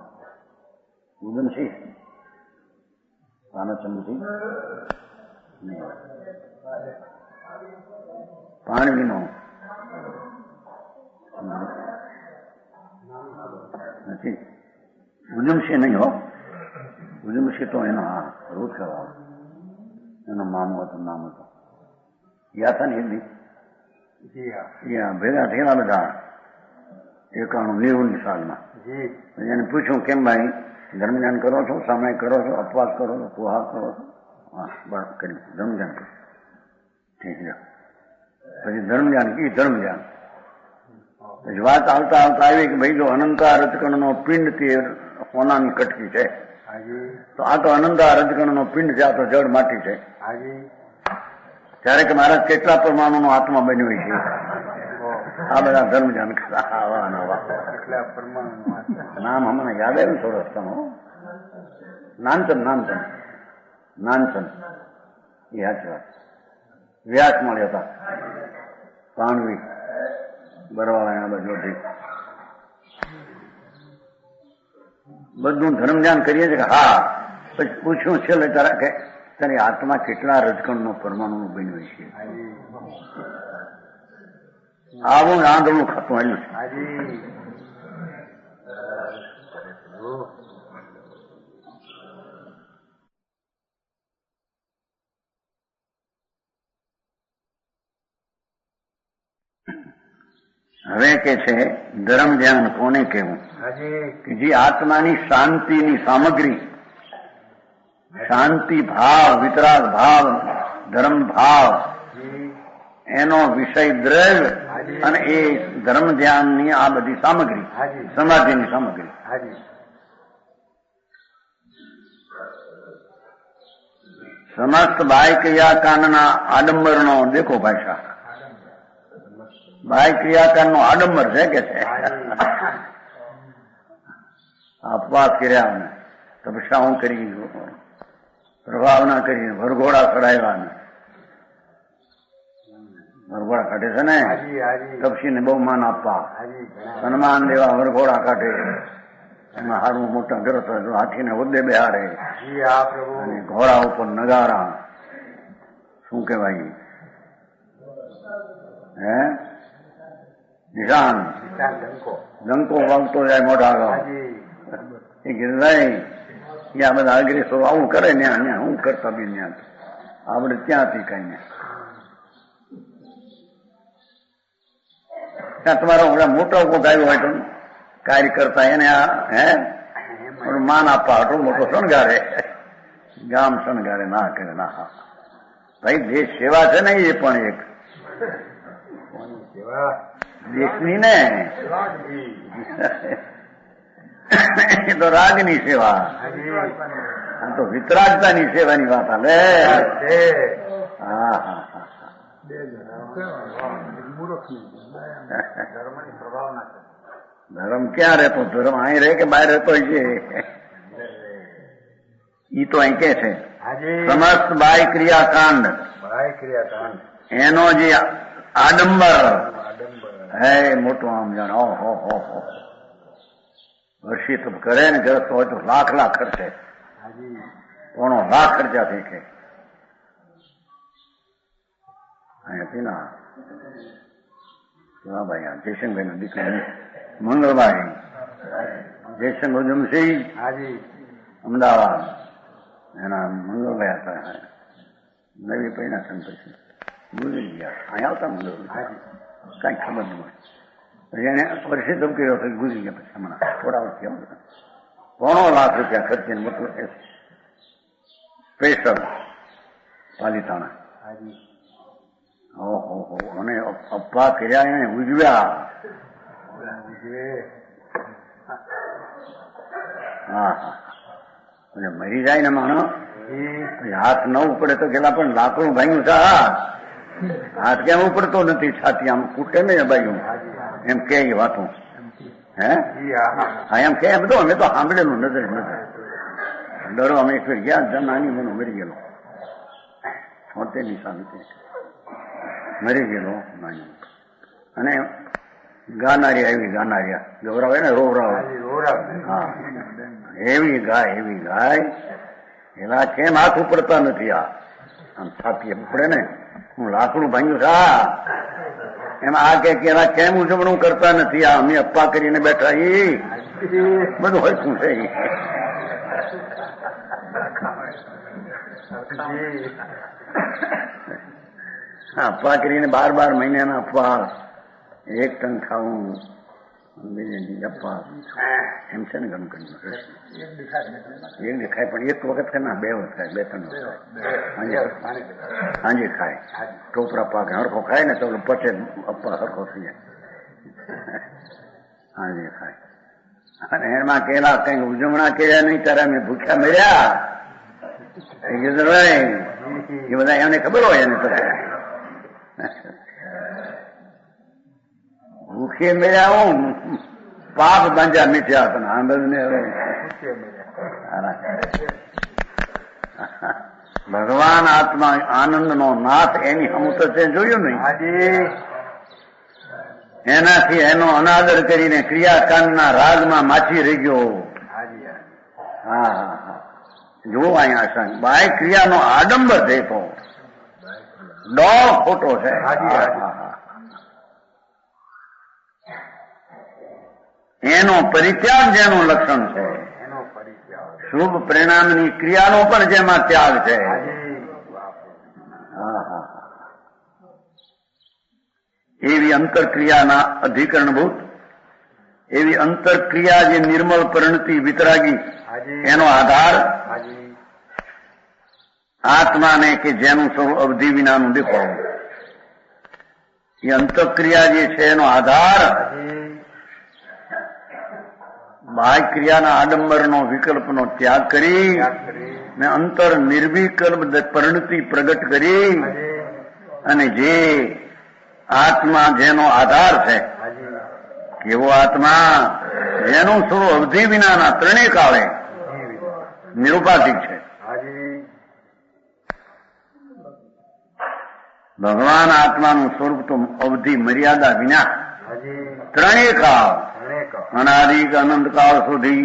ઉદમસિંહ પાનચંદસિંહ પાણવીનો નથી ઉદમસિંહ નહીં હો. ઉદમસિંહ તો એનો હા રોજ કરવા એનો મામો હતો નામ હતો યા હતા ને એ જી હા ભેગા થયેલા બધા 91 સાલમાં. જી એને પૂછ્યું કેમ ભાઈ ધર્મ ધ્યાન કરો છો, સામાયિક કરો છો, અપવાસ કરો છો, પુહાર કરો છો? હા બરાબર કર્યું, ધર્મ ધ્યાન કર્યું. ઠીક છે. પછી ધર્મ ધ્યાન કી ધર્મ ધ્યાન. પછી વાત આવતા આવતા આવી કે ભાઈ જો અનંતા રજકણનો પિંડ તે સોનાની કટકી છે, તો આ તો અનંતા રજકણનો પિંડ છે, આ તો જળ માટી છે. ત્યારે કે મહારાજ કેટલા પરમાણુનો આત્મા બન્યો છે? આ બધા ધર્મ ધ્યાન નામ હમણાં યાદ આવ્યું થોડો રસ્તામાં. નાનચંદ એ સાચી વાત. વ્યાસ મળ્યા હતા પાણવી બરવાળા બાજુથી. બધું ધર્મ ધ્યાન કરીએ છીએ કે હા. પછી પૂછ્યું છેલ્લે તારા કે તારી આત્મા કેટલા રજકણનો પરમાણુ બન્યો છે? આવું આંધળું ખાતું આવ્યું છે. હવે કે છે ધર્મ ધ્યાન કોને કહેવું? કે જે આત્માની શાંતિની સામગ્રી, શાંતિ ભાવ, વિતરાગ ભાવ, ધર્મ ભાવ, એનો વિષય દ્રવ્ય અને એ ધર્મ ધ્યાનની આ બધી સામગ્રી, સમાધિની સામગ્રી. સમસ્ત બાહ્ય ક્રિયાકાંડના આડંબરનો દેખો ભાષા. બાહ્ય ક્રિયાકાંડનો આડંબર છે કે છે અપવાસ કર્યા, તપસ્યાઓ કરી, પ્રભાવના કરી, વરઘોડા ચડાવ્યા. વરઘોડા કાઢે છે ને, તપસીને બહુ માન આપવા, સન્માન દેવા, વરઘોડા કાઢે. એમાં સારું મોટા ગરત હાથીને હોદ્દે બેહાડે, અને ઘોડા ઉપર નગારા, શું કેવાય હે નિશાન, ડંકો વાગતો જાય મોઢા આગળ. એ કીધું ત્યાં બધા અગ્રેસરો આવું કરે ને હું કરતા બી ત્યાં આપણે ત્યાંથી કઈ ને ત્યાં તમારો મોટો કોક આવ્યો હોય તો કાર્ય કરતા એને માન આપવા હતો મોટો શણગારે, ગામ શણગારે. ના કરે ના. ભાઈ દેશ સેવા છે ને, એ પણ એક દેશની ને એ તો રાગની સેવા, આ તો વિતરાગતાની સેવાની વાત હાલે. ધર્મ ક્યાં રહેતો? ધર્મ અહીં રહે કે બહાર રહેતો છે? ઈ તો અહીં કે છે સમસ્ત બાહ્ય ક્રિયાકાંડ, એનો જે આડંબર હે મોટું આમ જાણ ઓહો વર્ષી તો કરે ને ગરજ હોય તો લાખ ખર્ચે, પોણો લાખ ખર્ચા થઈ કે હતી ના કેવા ભાઈ આ જયશંકરભાઈ નો દીકરો મંગળભાઈ જયશંકર જમશી અમદાવાદ, એના મંગળભાઈ હતા. નવી પૈણા છે પછી ગુજરી ગયા. અહીંયા આવતા મંગળભાઈ કઈ ખબર નહીં હોય. પછી એને વર્ષે ધમ કર્યો હતો, ગુજરી ગયા. પછી હમણાં થોડા વર્ષથી આવતા પોણો લાખ રૂપિયા ખર્ચીને મોટું સ્પેશલ પાલિતાણા. ઓહો અને અપ્પા કર્યા એને ઉજવ્યા. હા મરી જાય ને માણસ હાથ ન ઉપડે તો પેલા પણ લાકડું ભાંગ્યું છે. હાથ કેમ ઉપડતો નથી? છાતી આમ ફૂટે ને ભાઈ એમ કે વાતો હે એમ કે બધું અમે તો સાંભળેલું નજર ડરો. અમે એક ગયા નાની મને મરી ગયેલો 76 સાલ મરી ગયેલો નાની. અને ગાનારી આવી, ગાનારિયા ગૌરાવે ને રોવરાવ. હા એવી ગાય એના કેમ હાથ ઉપડતા નથી? આમ છાતી ઉપડે ને હું લાકડું ભાંગ્યું છે એમ આ કે એના કેમ ઉજવણું કરતા નથી? આ અમે અપ્પા કરીને બેઠા એ બધું હોય શું છે? અપ્પા કરીને 12 મહિનાના અપવાસ, 1 ટન ખાવું, અપ્પા એમ છે ને ઘણું ઘણું એક દેખાય પણ એક વખત કે ના બે વખત ખાય, 2-3 વખત સાંજે ખાય, ટોપરા પાક હરખો ખાય ને તો પચે અપ્પા હરખો થઈ જાય, સાંજે ખાય. અને એમાં કેલા કઈ ઉજવણા કર્યા નહીં, તારા મેં ભૂખ્યા મળ્યા એ બધા એને ખબર હોય એને ભૂખે મળ્યા હું પાપ બાંધ્યા મીઠ્યા પણ આંબળને હવે ભગવાન આત્મા આનંદનો નાથ એની અમુક તે જોયું નહીં. એનાથી એનો અનાદર કરીને ક્રિયાકાંડના રાગમાં માછી રહી ગયો. હા હા હા જુઓ અહીંયા આશા બાય ક્રિયાનો આડંબર દેતો ડોળ ખોટો છે. એનો પરિત્યાગ જેનું લક્ષણ છે, શુભ પરિણામની ક્રિયાનો પણ જેમાં ત્યાગ છે. એવી અંતરક્રિયાના અધિકરણભૂત એવી અંતરક્રિયા જે નિર્મળ પરિણતિ વિતરાગી એનો આધાર આત્માને કે જેનું સ્વરૂપ અવધિ વિનાનું દેખાવું, એ અંતરક્રિયા જે છે એનો આધાર બાહ્ય ક્રિયાના આડંબરનો વિકલ્પનો ત્યાગ કરી ને અંતર નિર્વિકલ્પ પરિણતિ પ્રગટ કરી અને જે આત્મા જેનો આધાર છે, એવો આત્મા જેનું સ્વરૂપ અવધિ વિનાના ત્રણેય કાળે નિરુપાધિક છે. ભગવાન આત્માનું સ્વરૂપ તો અવધિ મર્યાદા વિના ત્રણેય કાળ અનાદિક અનંત કાળ સુધી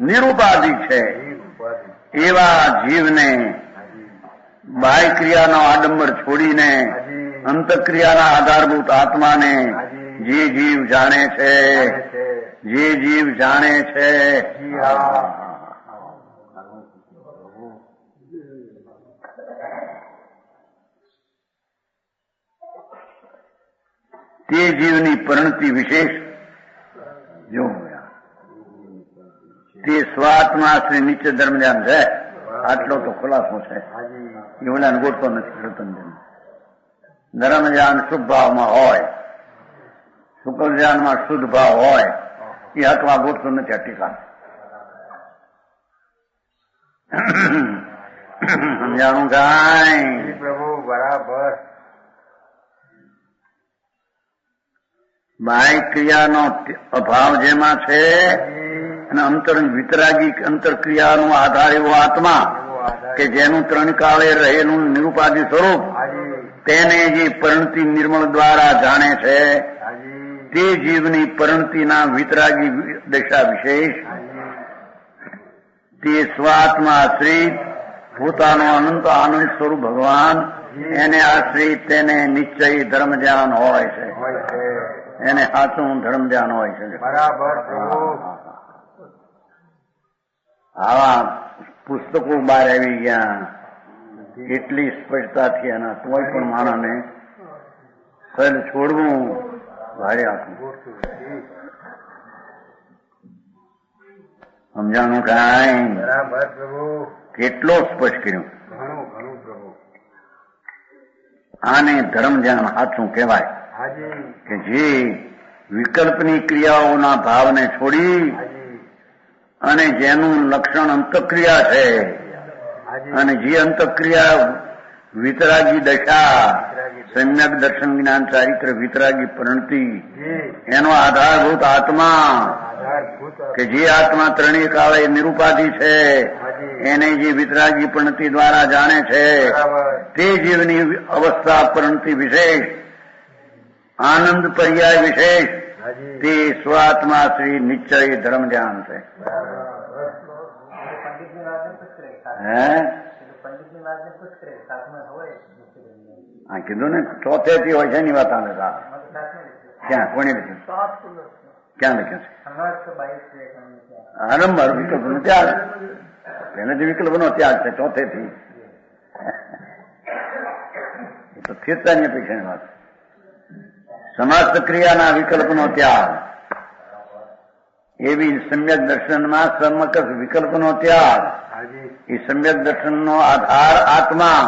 નિરુપાધિક છે. એવા જીવને બાહ્ય ક્રિયાનો આડંબર છોડીને અંતક્રિયાના આધારભૂત આત્માને જે જીવ જાણે છે, જે જીવ જાણે છે, તે જીવની પરિણતિ વિશેષ જો તે સ્વાત્મા શ્રી નીચે ધર્મધ્યાન છે. આટલો તો ખુલાસો છે, એવડાને ગોઠતો નથી. રતનજન ધર્મધ્યાન શુભ ભાવમાં હોય, શુક્લ ધ્યાનમાં શુદ્ધ ભાવ હોય, એ હકમાં ગોઠતો નથી. આ ટીકા સમજાણું કાંઈ પ્રભુ બરાબર. બાહ્ય ક્રિયાનો અભાવ જેમાં છે અને અંતર વિતરાગી અંતરક્રિયાનો આધાર એવો આત્મા કે જેનું ત્રણ કાળે રહેલું નિરુપાધિ સ્વરૂપ તેને જે પરિણતિ નિર્મળ દ્વારા જાણે છે, તે જીવની પરિણતિના વિતરાગી દશા વિશેષ તે સ્વાત્મા આશ્રિત પોતાનો અનંત આનંદ સ્વરૂપ ભગવાન એને આશ્રિત તેને નિશ્ચય ધર્મ ધ્યાન હોય છે, એને સાચું ધર્મ ધ્યાન હોય છે. બરાબર. આવા પુસ્તકો બહાર આવી ગયા, એટલી સ્પષ્ટતાથી એના તોય પણ માણસને સહેજ છોડવું ભારે આપવું. સમજાણું કાંઈ બરાબર પ્રભુ. કેટલો સ્પષ્ટ કર્યું. ઘણું ઘણું પ્રભુ. આને ધર્મ ધ્યાન સાચું કહેવાય કે જે વિકલ્પની ક્રિયાઓના ભાવને છોડી અને જેનું લક્ષણ અંતક્રિયા છે અને જે અંતક્રિયા વિતરાગી દશા સમ્યક દર્શન જ્ઞાન ચારિત્ર વિતરાગી પરિણતિ એનો આધારભૂત આત્મા કે જે આત્મા ત્રણેય કાળે નિરુપાધિ છે એને જે વિતરાગી પરિણતિ દ્વારા જાણે છે, તે જીવની અવસ્થા પરિણતિ વિશેષ આનંદ પર્યાય વિશેષ તે સ્વાત્મા શ્રી નિશ્ચય ધર્મ ધ્યાન છે. હા કીધું ને ચોથેથી હોય છે ની વાત આવે. ક્યાં કોને લખ્યું? ક્યાં લખ્યું છે? આરંભ વિકલ્પ નો ત્યાગ. પહેલેથી વિકલ્પ નો ત્યાગ છે ચોથેથી. એ તો સ્થિરતાની અપેક્ષાની વાત. સમસ્ત ક્રિયાના વિકલ્પનો ત્યાગ એવી સમ્યક દર્શનમાં સમકક્ષ વિકલ્પનો ત્યાગ, એ સમ્યક દર્શનનો આધાર આત્મા.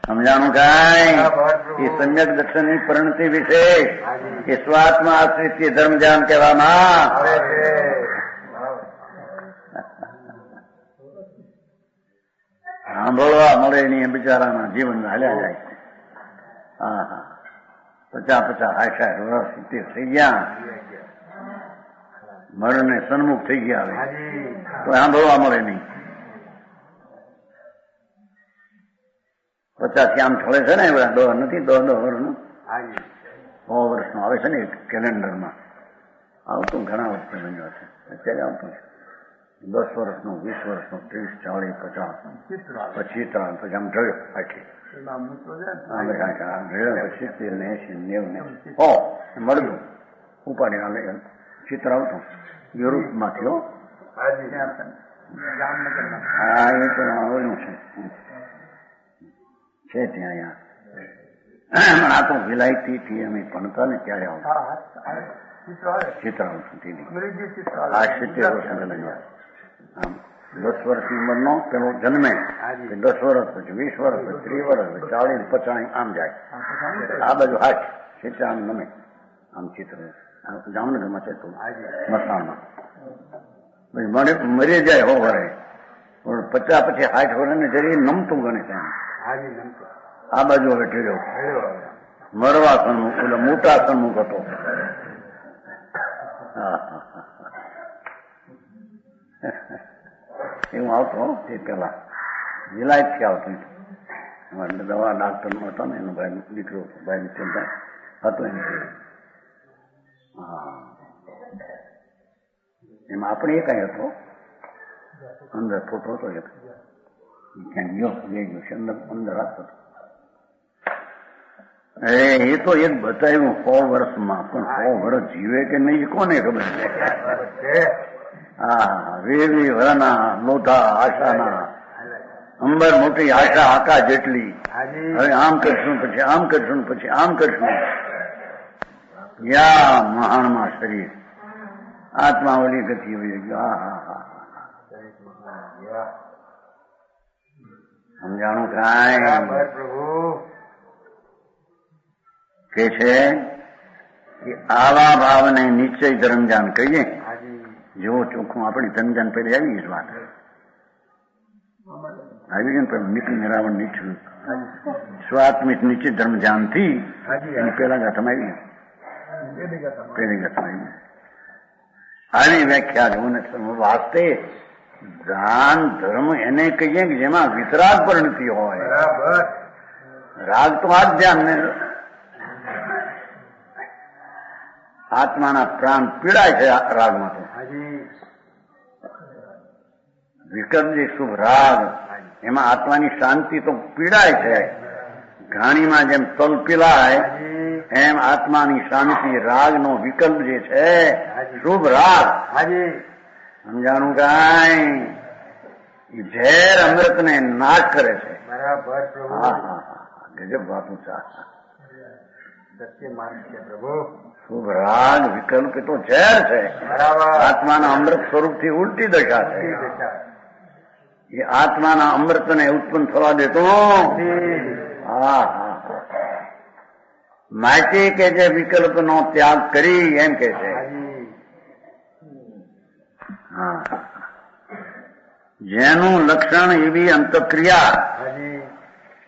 સમજાણું કાંઈ? એ સમ્યક દર્શનની પરિણતિ વિશે એ સ્વાત્મા આશ્રિત ધર્મ ધ્યાન કહેવામાં આવે છે. સાંભળવા મળે નહીં બિચારાના જીવન હાલ્યા જાય છે. હા હા, 50, 60 વર્ષ 70 થઈ ગયા, મરણને સન્મુખ થઈ ગયા હવે તો સાંભળવા મળે નહીં. 50 થી આમ ઠળે છે ને એવડા દોર નથી, 10 વર્ષનું 100 વર્ષનું આવે છે ને કેલેન્ડરમાં આવતું, ઘણા વર્ષે બન્યો છે. અત્યારે આવતું છે 10 વર્ષનું, 20 વર્ષનું, 30, 40, 50 પછી 3 પછી આમ ઢળ્યો આટલી પછી 70, 80, 90 મળતું ઉપાડી આલે ચિત્ર આવતું યુરોપમાંથી. હો હા, એ તો ઓલું છે ત્યાં. આ તો વિલાયતી અમે ભણતા ને ત્યારે આવતું ચિત્ર આવતું ટીવી. આ 70 વર્ષ પહેલા આમ 10 વર્ષની ઉંમરનો પેલો જન્મે, 10 વર્ષ પછી 20 વર્ષ પછી 30 વર્ષ પછી 40, 50 આમ જાય. આ બાજુ હાથ ચિત્ર આમ નમે, આમ ચિત્ર જામનગરમાં છે મસાણમાં મરી જાય. હો વરે 50 પછી 60 વર્ષને જરી નમતું ગણે છે. આ બાજુ હવે ઠેર્યો મરવા સન્મુખ, એટલે મોટા સન્મુખ હતો. એવું આવતો એ પેલા વિલાયતથી આવતું. દવા ડાક્ટર નો હતો ને એનો ભાઈ દીકરો, ભાઈ ચિંતા હતો એમ. હા, એમાં આપણે એ કઈ હતો અંદર ફોટો હતો એક ક્યાંક ગયો લઈ ગયો છે અંદર રાખતો હતો. એ તો એક બતાવ્યું 100 વર્ષમાં, પણ 100 વર્ષ જીવે કે નહીં કોને ખબર છે. હા, વેવી વરના લોઢા આશાના, અંબર મોટી આશા આકા જેટલી, હવે આમ કરશું પછી આમ કરશું પછી આમ કરશું. યા મહાણમાં શરીર આત્મા ઓલી ગતિ હોય ગયો. સમજાણું કાંઈ? કે છે કે આવા ભાવને નિશ્ચય ધર્મજાન કહીએ. જેવો ચોખ્ખું આપણી ધર્મજાન પહેલી આવી જ વાત આવી ગઈ ને, નીકળી નિરાવણ નીચું સ્વાત્મિક નિશ્ચિત ધર્મજાન થી એની પેલા ગાથામાં આવી પેલી ગાથામાં આવી વ્યાખ્યા જોને વાસ્તે દાન ધર્મ એને કહીએ કે જેમાં વિતરાગ પરિણતિ હોય. રાગ તો આ જ ધ્યાન ને આત્માના પ્રાણ પીડાય છે રાગમાં. તો વિકલ્પ જે શુભ રાગ એમાં આત્માની શાંતિ તો પીડાય છે. ઘાણીમાં જેમ તલ પીલાય એમ આત્માની શાંતિ રાગનો વિકલ્પ જે છે શુભ રાગ. સમજાણું કાંઈ? ઝેર અમૃતને નાશ કરે છે. બરાબર. હા હા હા, ગજબ વાતું છે. સત્ય માર્ગ છે પ્રભુ. શુભ રાગ વિકલ્પ તો ઝેર છે. આત્માના અમૃત સ્વરૂપથી ઉલટી દશા છે. એ આત્માના અમૃતને ઉત્પન્ન થવા દેતો. હા હા, માટે કે જે વિકલ્પનો ત્યાગ કરી એમ કે છે. હા, જેનું લક્ષણ એવી અંતક્રિયા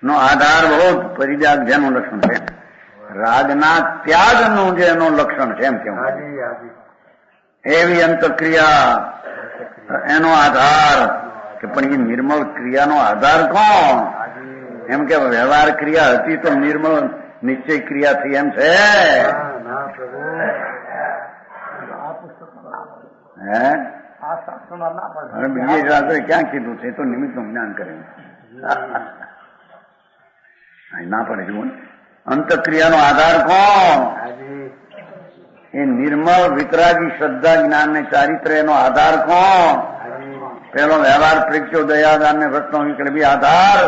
નો આધાર બહુ પરિત્યાગ જેનું લક્ષણ છે. રાગના ત્યાગનું જેનું લક્ષણ છે એમ કેવું. એવી અંતક્રિયા એનો આધાર કે પણ એ નિર્મળ ક્રિયાનો આધાર કોણ? એમ કે વ્યવહાર ક્રિયા હતી તો નિર્મળ નિશ્ચય ક્રિયા થઈ એમ છે. હે બીજે શાસ્ત્રે ક્યાં કીધું છે? તો નિમિત્તનું જ્ઞાન કરે ના પડે. જુઓ ને, અંતક્રિયાનો આધાર કોણ? એ નિર્મળ વિતરાગી શ્રદ્ધા જ્ઞાન ને ચારિત્ર એનો આધાર કોણ? પેલો વ્યવહાર પ્રેક્ષો દયાદાન ને વ્રતનો વિકલ્પી આધાર.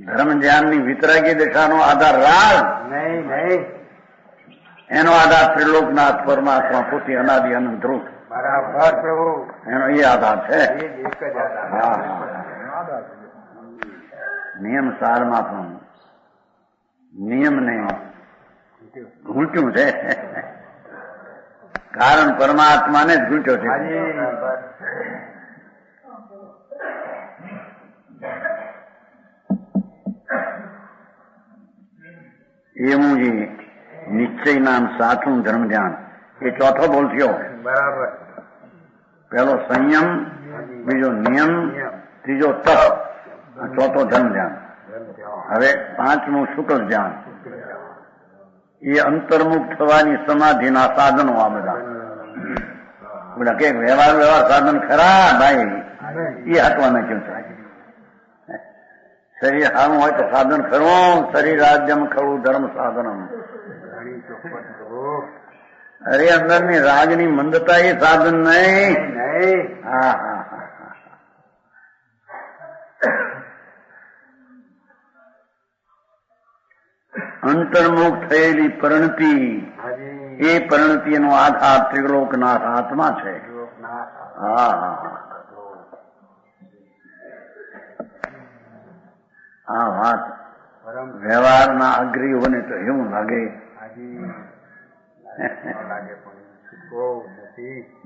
ધર્મ ધ્યાનની વિતરાગી દશાનો આધાર રાગ નહીં નહીં. એનો આધાર ત્રિલોકનાથ પરમાત્મા પોતે અનાદિ અનંત ધ્રુવ બરાબર પ્રભુ. એનો એ આધાર છે. એ જ એક જ આધાર. હા. નિયમ સારમાં પણ નિયમને ઘૂંટ્યું છે, કારણ પરમાત્માને જ ઘૂંટ્યો છે. એવું જે નિશ્ચય નામ સાચું ધર્મ ધ્યાન એ ચોથો બોલ થયો. બરાબર. પેલો સંયમ, બીજો નિયમ, ત્રીજો તપ, ચોથો ધર્મ ધ્યાન. હવે પાંચમું શુક્લ ધ્યાન. એ અંતર્મુખ થવાની સમાધિના સાધનો આ બધા. બધા કે વ્યવહાર સાધન ખરા ભાઈ, એ હટવાના કેમ થાય? શરીર સારું હોય તો સાધન ખરું. શરીર રાજ્યમ ખરું ધર્મ સાધનમ. અરે અંદરની રાજની મંદતા એ સાધન નહીં. હા હા હા. અંતર્મુખ થયેલી પરિણતિ, એ પરિણતિનો આધાર ત્રિલોકનાથ આત્મા છે. હા હા. આ વાત વ્યવહારના અગ્રીઓને તો એવું લાગે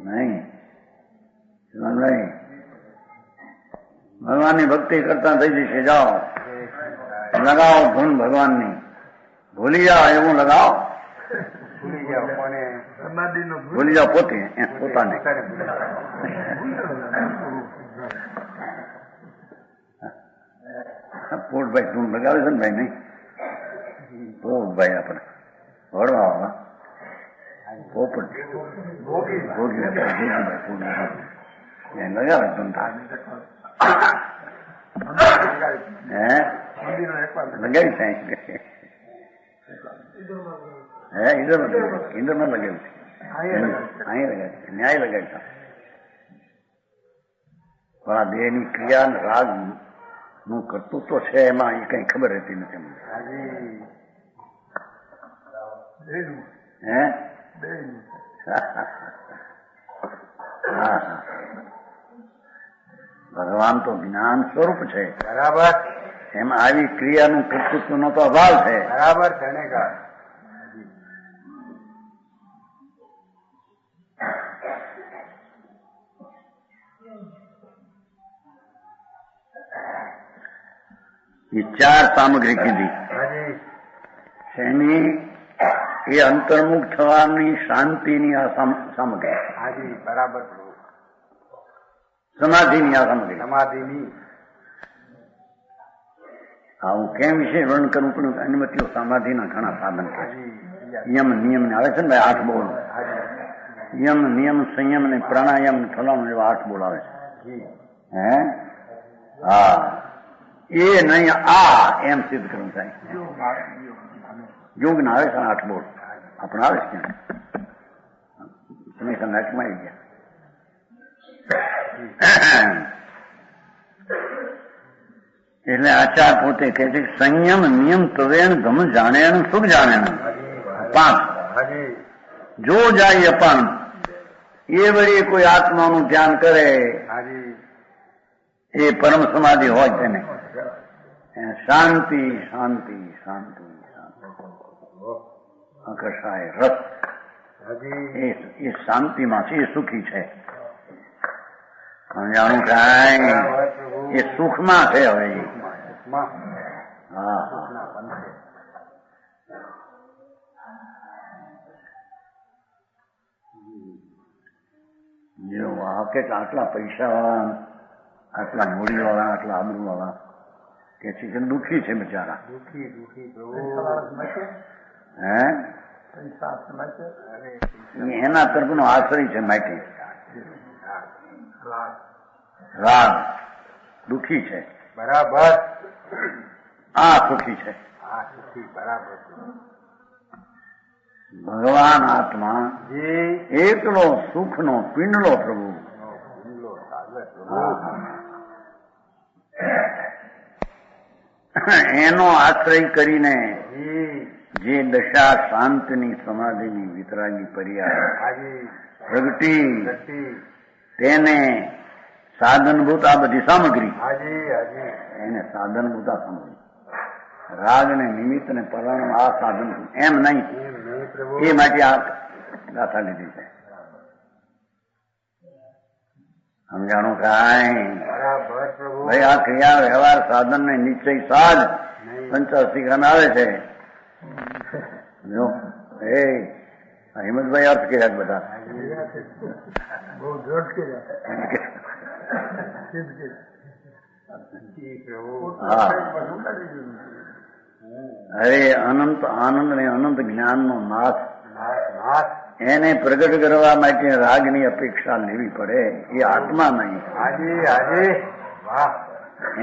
નહીં. ભગવાનની ભક્તિ કરતા થઈ જશે. જાઓ લગાવો ધૂન ભગવાનની. ભૂલી જાઓ એવું લગાવો. ભૂલી જાઓ પોતે પોતાને. પોટભાઈ ધૂન લગાવે છે ને ભાઈ? નહીં પોપભાઈ આપણે વડવા પોપટ લગાવે ધૂન થાય. હે લગાવી થાય. હે ઇન્દ્રમાં લગાવ્યું છે. અહીં લગાવી છે. ન્યાય લગાવી છે. પણ આ દેહની ક્રિયા રાગ નું કર્તૃત્વ છે એમાં એ કઈ ખબર રહેતી નથી મને. હે ભગવાન તો જ્ઞાન સ્વરૂપ છે. બરાબર. એમાં આવી ક્રિયાનું કર્તૃત્વનો તો અભાવ છે. બરાબર. ધનેકા એ ચાર સામગ્રી કીધી. એની એ અંતર્મુખ થવાની શાંતિની આ સામગ્રી. હાજી બરાબર. સમાધિની આ સામગ્રી. સમાધિની હું કેમ વિશે વર્ણન કરવું પડ્યું? અનુમતિઓ સમાધિના ઘણા સાધન છે. યમ નિયમ ને આવે છે ને ભાઈ 8 બોલ. યમ નિયમ સંયમ ને પ્રાણાયામ ફલાણું એવા 8 બોલ આવે છે. હે હા એ નહીં આ એમ સિદ્ધ કરવું થાય. યોગ ના આવે છે 8 બોલ. આપણે આવે છે ક્યાં તમે નાટમાં આવી ગયા. એટલે આચાર પોતે કહે છે સંયમ નિયમ તવેણ ધમ જાણે સુખ જાણે. 5 જો જાય પણ એ વળી કોઈ આત્માનું ધ્યાન કરે એ પરમ સમાધિ હોય તેને શાંતિ શાંતિ શાંતિ આકર્ષાય રસ એ શાંતિમાં છે. એ સુખી છે. સમજાણું કાંઈ? એ સુખમાં છે. હવે હા જો આટલા પૈસા વાળા, આટલા મૂડી વાળા, આટલા આબરૂ વાળા કે છે કે દુઃખી છે બિચારા. હે એના તરફનો આશ્રય છે માટે રાગ દુઃખી છે. બરાબર. આ સુખી છે. બરાબર. ભગવાન આત્મા એકલો સુખનો પિંડલો પ્રભુ. એનો આશ્રય કરીને જે દશા શાંતિની સમાધિની વિતરાગી પર્યા પ્રગટી તેને સાધનભૂત આ બધી સામગ્રી એને સાધનભૂત આ સામગ્રી રાગ ને નિમિત્ત ને પરાણ આ સાધન એમ નહીં એ માટે આ ગાથા લીધી છે. સમજાણું કાંઈ ભાઈ આ ક્રિયા વ્યવહાર સાધન ને નિશ્ચય સાધ પંચાસી ગ્રામ આવે છે. જો એ હિંમતભાઈ અર્થ કર્યા બધા હા. અરે અનંત આનંદ ને અનંત જ્ઞાન નો નાથ એને પ્રગટ કરવા માટે રાગની અપેક્ષા લેવી પડે. એ આત્મા નહીં.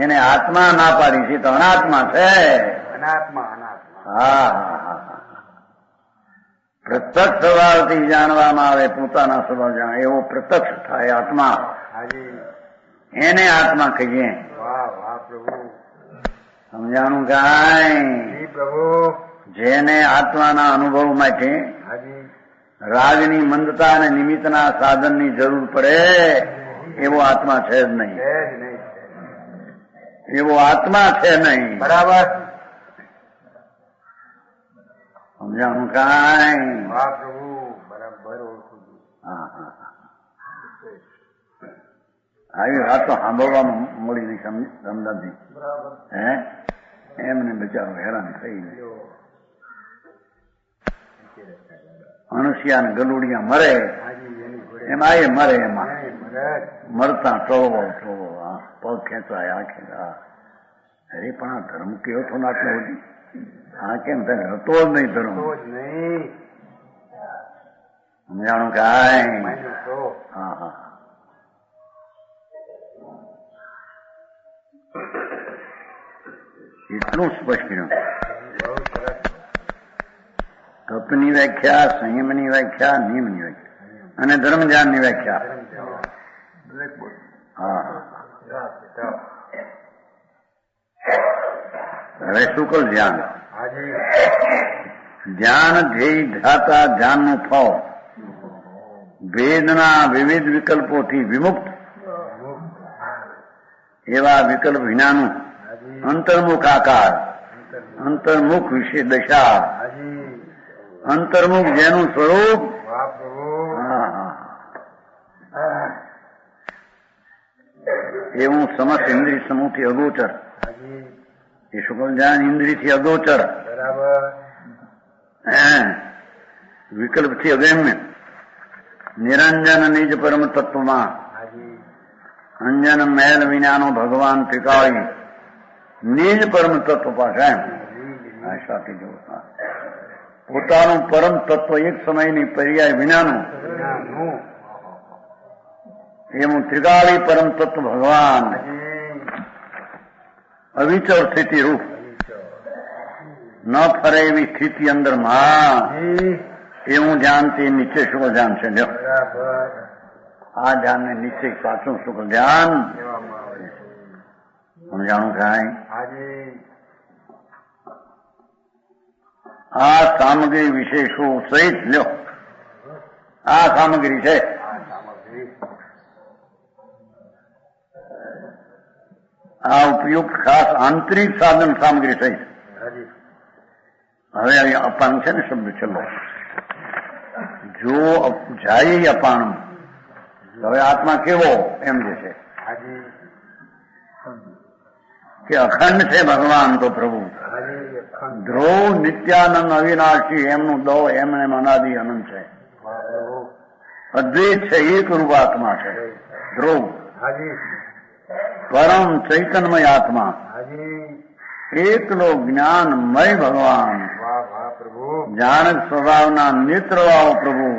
એને આત્મા ના પાડી છે તો અનાત્મા છે. હા પ્રત્યક્ષ સ્વભાવથી જાણવામાં આવે પોતાના સ્વભાવ જાણે એવો પ્રત્યક્ષ થાય આત્મા. એને આત્મા કહીએ. સમજાણું કાંઈ? જેને આત્માના અનુભવ માટે રાગની મંદતા અને નિમિત્તના સાધનની જરૂર પડે એવો આત્મા છે જ નહીં. એવો આત્મા છે નહીં. બરાબર સમજાણું કાંઈ? આવી વાત તો સાંભળવામાં મળી નહીં સમજાતી. હે એમને બિચારો હેરાન થઈને અણસિયા ને ગલુડિયા મરે એમાં એ મરે. એમાં મરતા ટોળવો પગ ખેંચાય આ ખેંચા. અરે પણ આ ધર્મ કેવો છો ને આટલો હતી આ કેમ થાય? હતો જ નહીં ધર્મ. સમજાણું કાંઈ? હા હા એટલું સ્પષ્ટ કર્યું. તપની વ્યાખ્યા, સંયમની વ્યાખ્યા, નિયમની વ્યાખ્યા અને ધર્મ ધ્યાનની વ્યાખ્યા. હા હવે શુકલ ધ્યાન. ધ્યાન ધ્યેય ધ્યાતા ધ્યાનનું ફળ ભેદના વિવિધ વિકલ્પોથી વિમુક્ત એવા વિકલ્પ વિનાનું અંતર્મુખ આકાર, અંતર્મુખ વિશે દશા, અંતર્મુખ જેનું સ્વરૂપ એવું સમસ્ત ઇન્દ્રિય સમૂહથી અગોચર. એ શુક્લ ધ્યાન ઇન્દ્રિયથી અગોચર, વિકલ્પથી અગમ્ય, નિરંજન નિજ પરમ તત્વમાં અંજન મેલ વિનાનો ભગવાન ત્રિકાળી નિજ પરમ તત્વ પાસે આશાથી જોતા પોતાનું પરમ તત્વ એક સમયની પર્યાય વિનાનું એવું ત્રિકાળી પરમ તત્વ ભગવાન અવિચર સ્થિતિ રૂપ ન ફરે એવી સ્થિતિ અંદર માં એવું ધ્યાન તે નીચે શુક્લ ધ્યાન છે. આ ધ્યાન ને નીચે સાચું શુક્લ ધ્યાન. સમજાણું કાંઈ? આ સામગ્રી વિશેષો સહિત લ્યો. આ સામગ્રી છે. આ ઉપયુક્ત ખાસ આંતરિક સાધન સામગ્રી સહિત. હવે અપાન છે ને શબ્દ ચલો જો જાય અપાન. હવે આત્મા કેવો એમ જે છે કે અખંડ છે ભગવાન તો પ્રભુ ધ્રુવ નિત્યાનંદ અવિનાશી એમનું દો એમને અનાદિ અનંત છે. અદ્વૈત છે, એક રૂપ આત્મા છે ધ્રુવ. પરમ ચૈતન્યમય આત્મા એકલો જ્ઞાનમય ભગવાન જાણક સ્વભાવના નેત્રવાળો પ્રભુ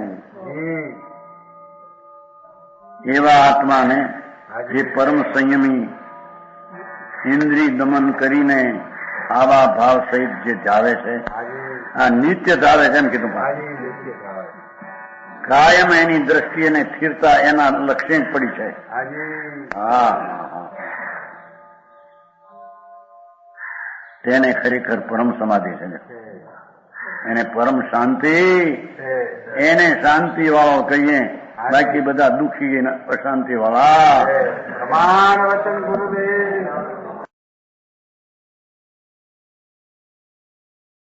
એવા આત્માને જે પરમ સંયમી ઇન્દ્રિય દમન કરીને આવા ભાવ સહિત જે જાવે છે આ નિત્ય જાવે છે એમ કીધું. કાયમ એની દ્રષ્ટિ અને સ્થિરતા એના લક્ષ્ય જ પડી છે. હા તેને ખરેખર પરમ સમાધિ છે. એને પરમ શાંતિ, એને શાંતિ વાળો કહીએ, બાકી બધા દુઃખી અશાંતિ વાળા. પ્રમાણ વચન ગુરુદેવ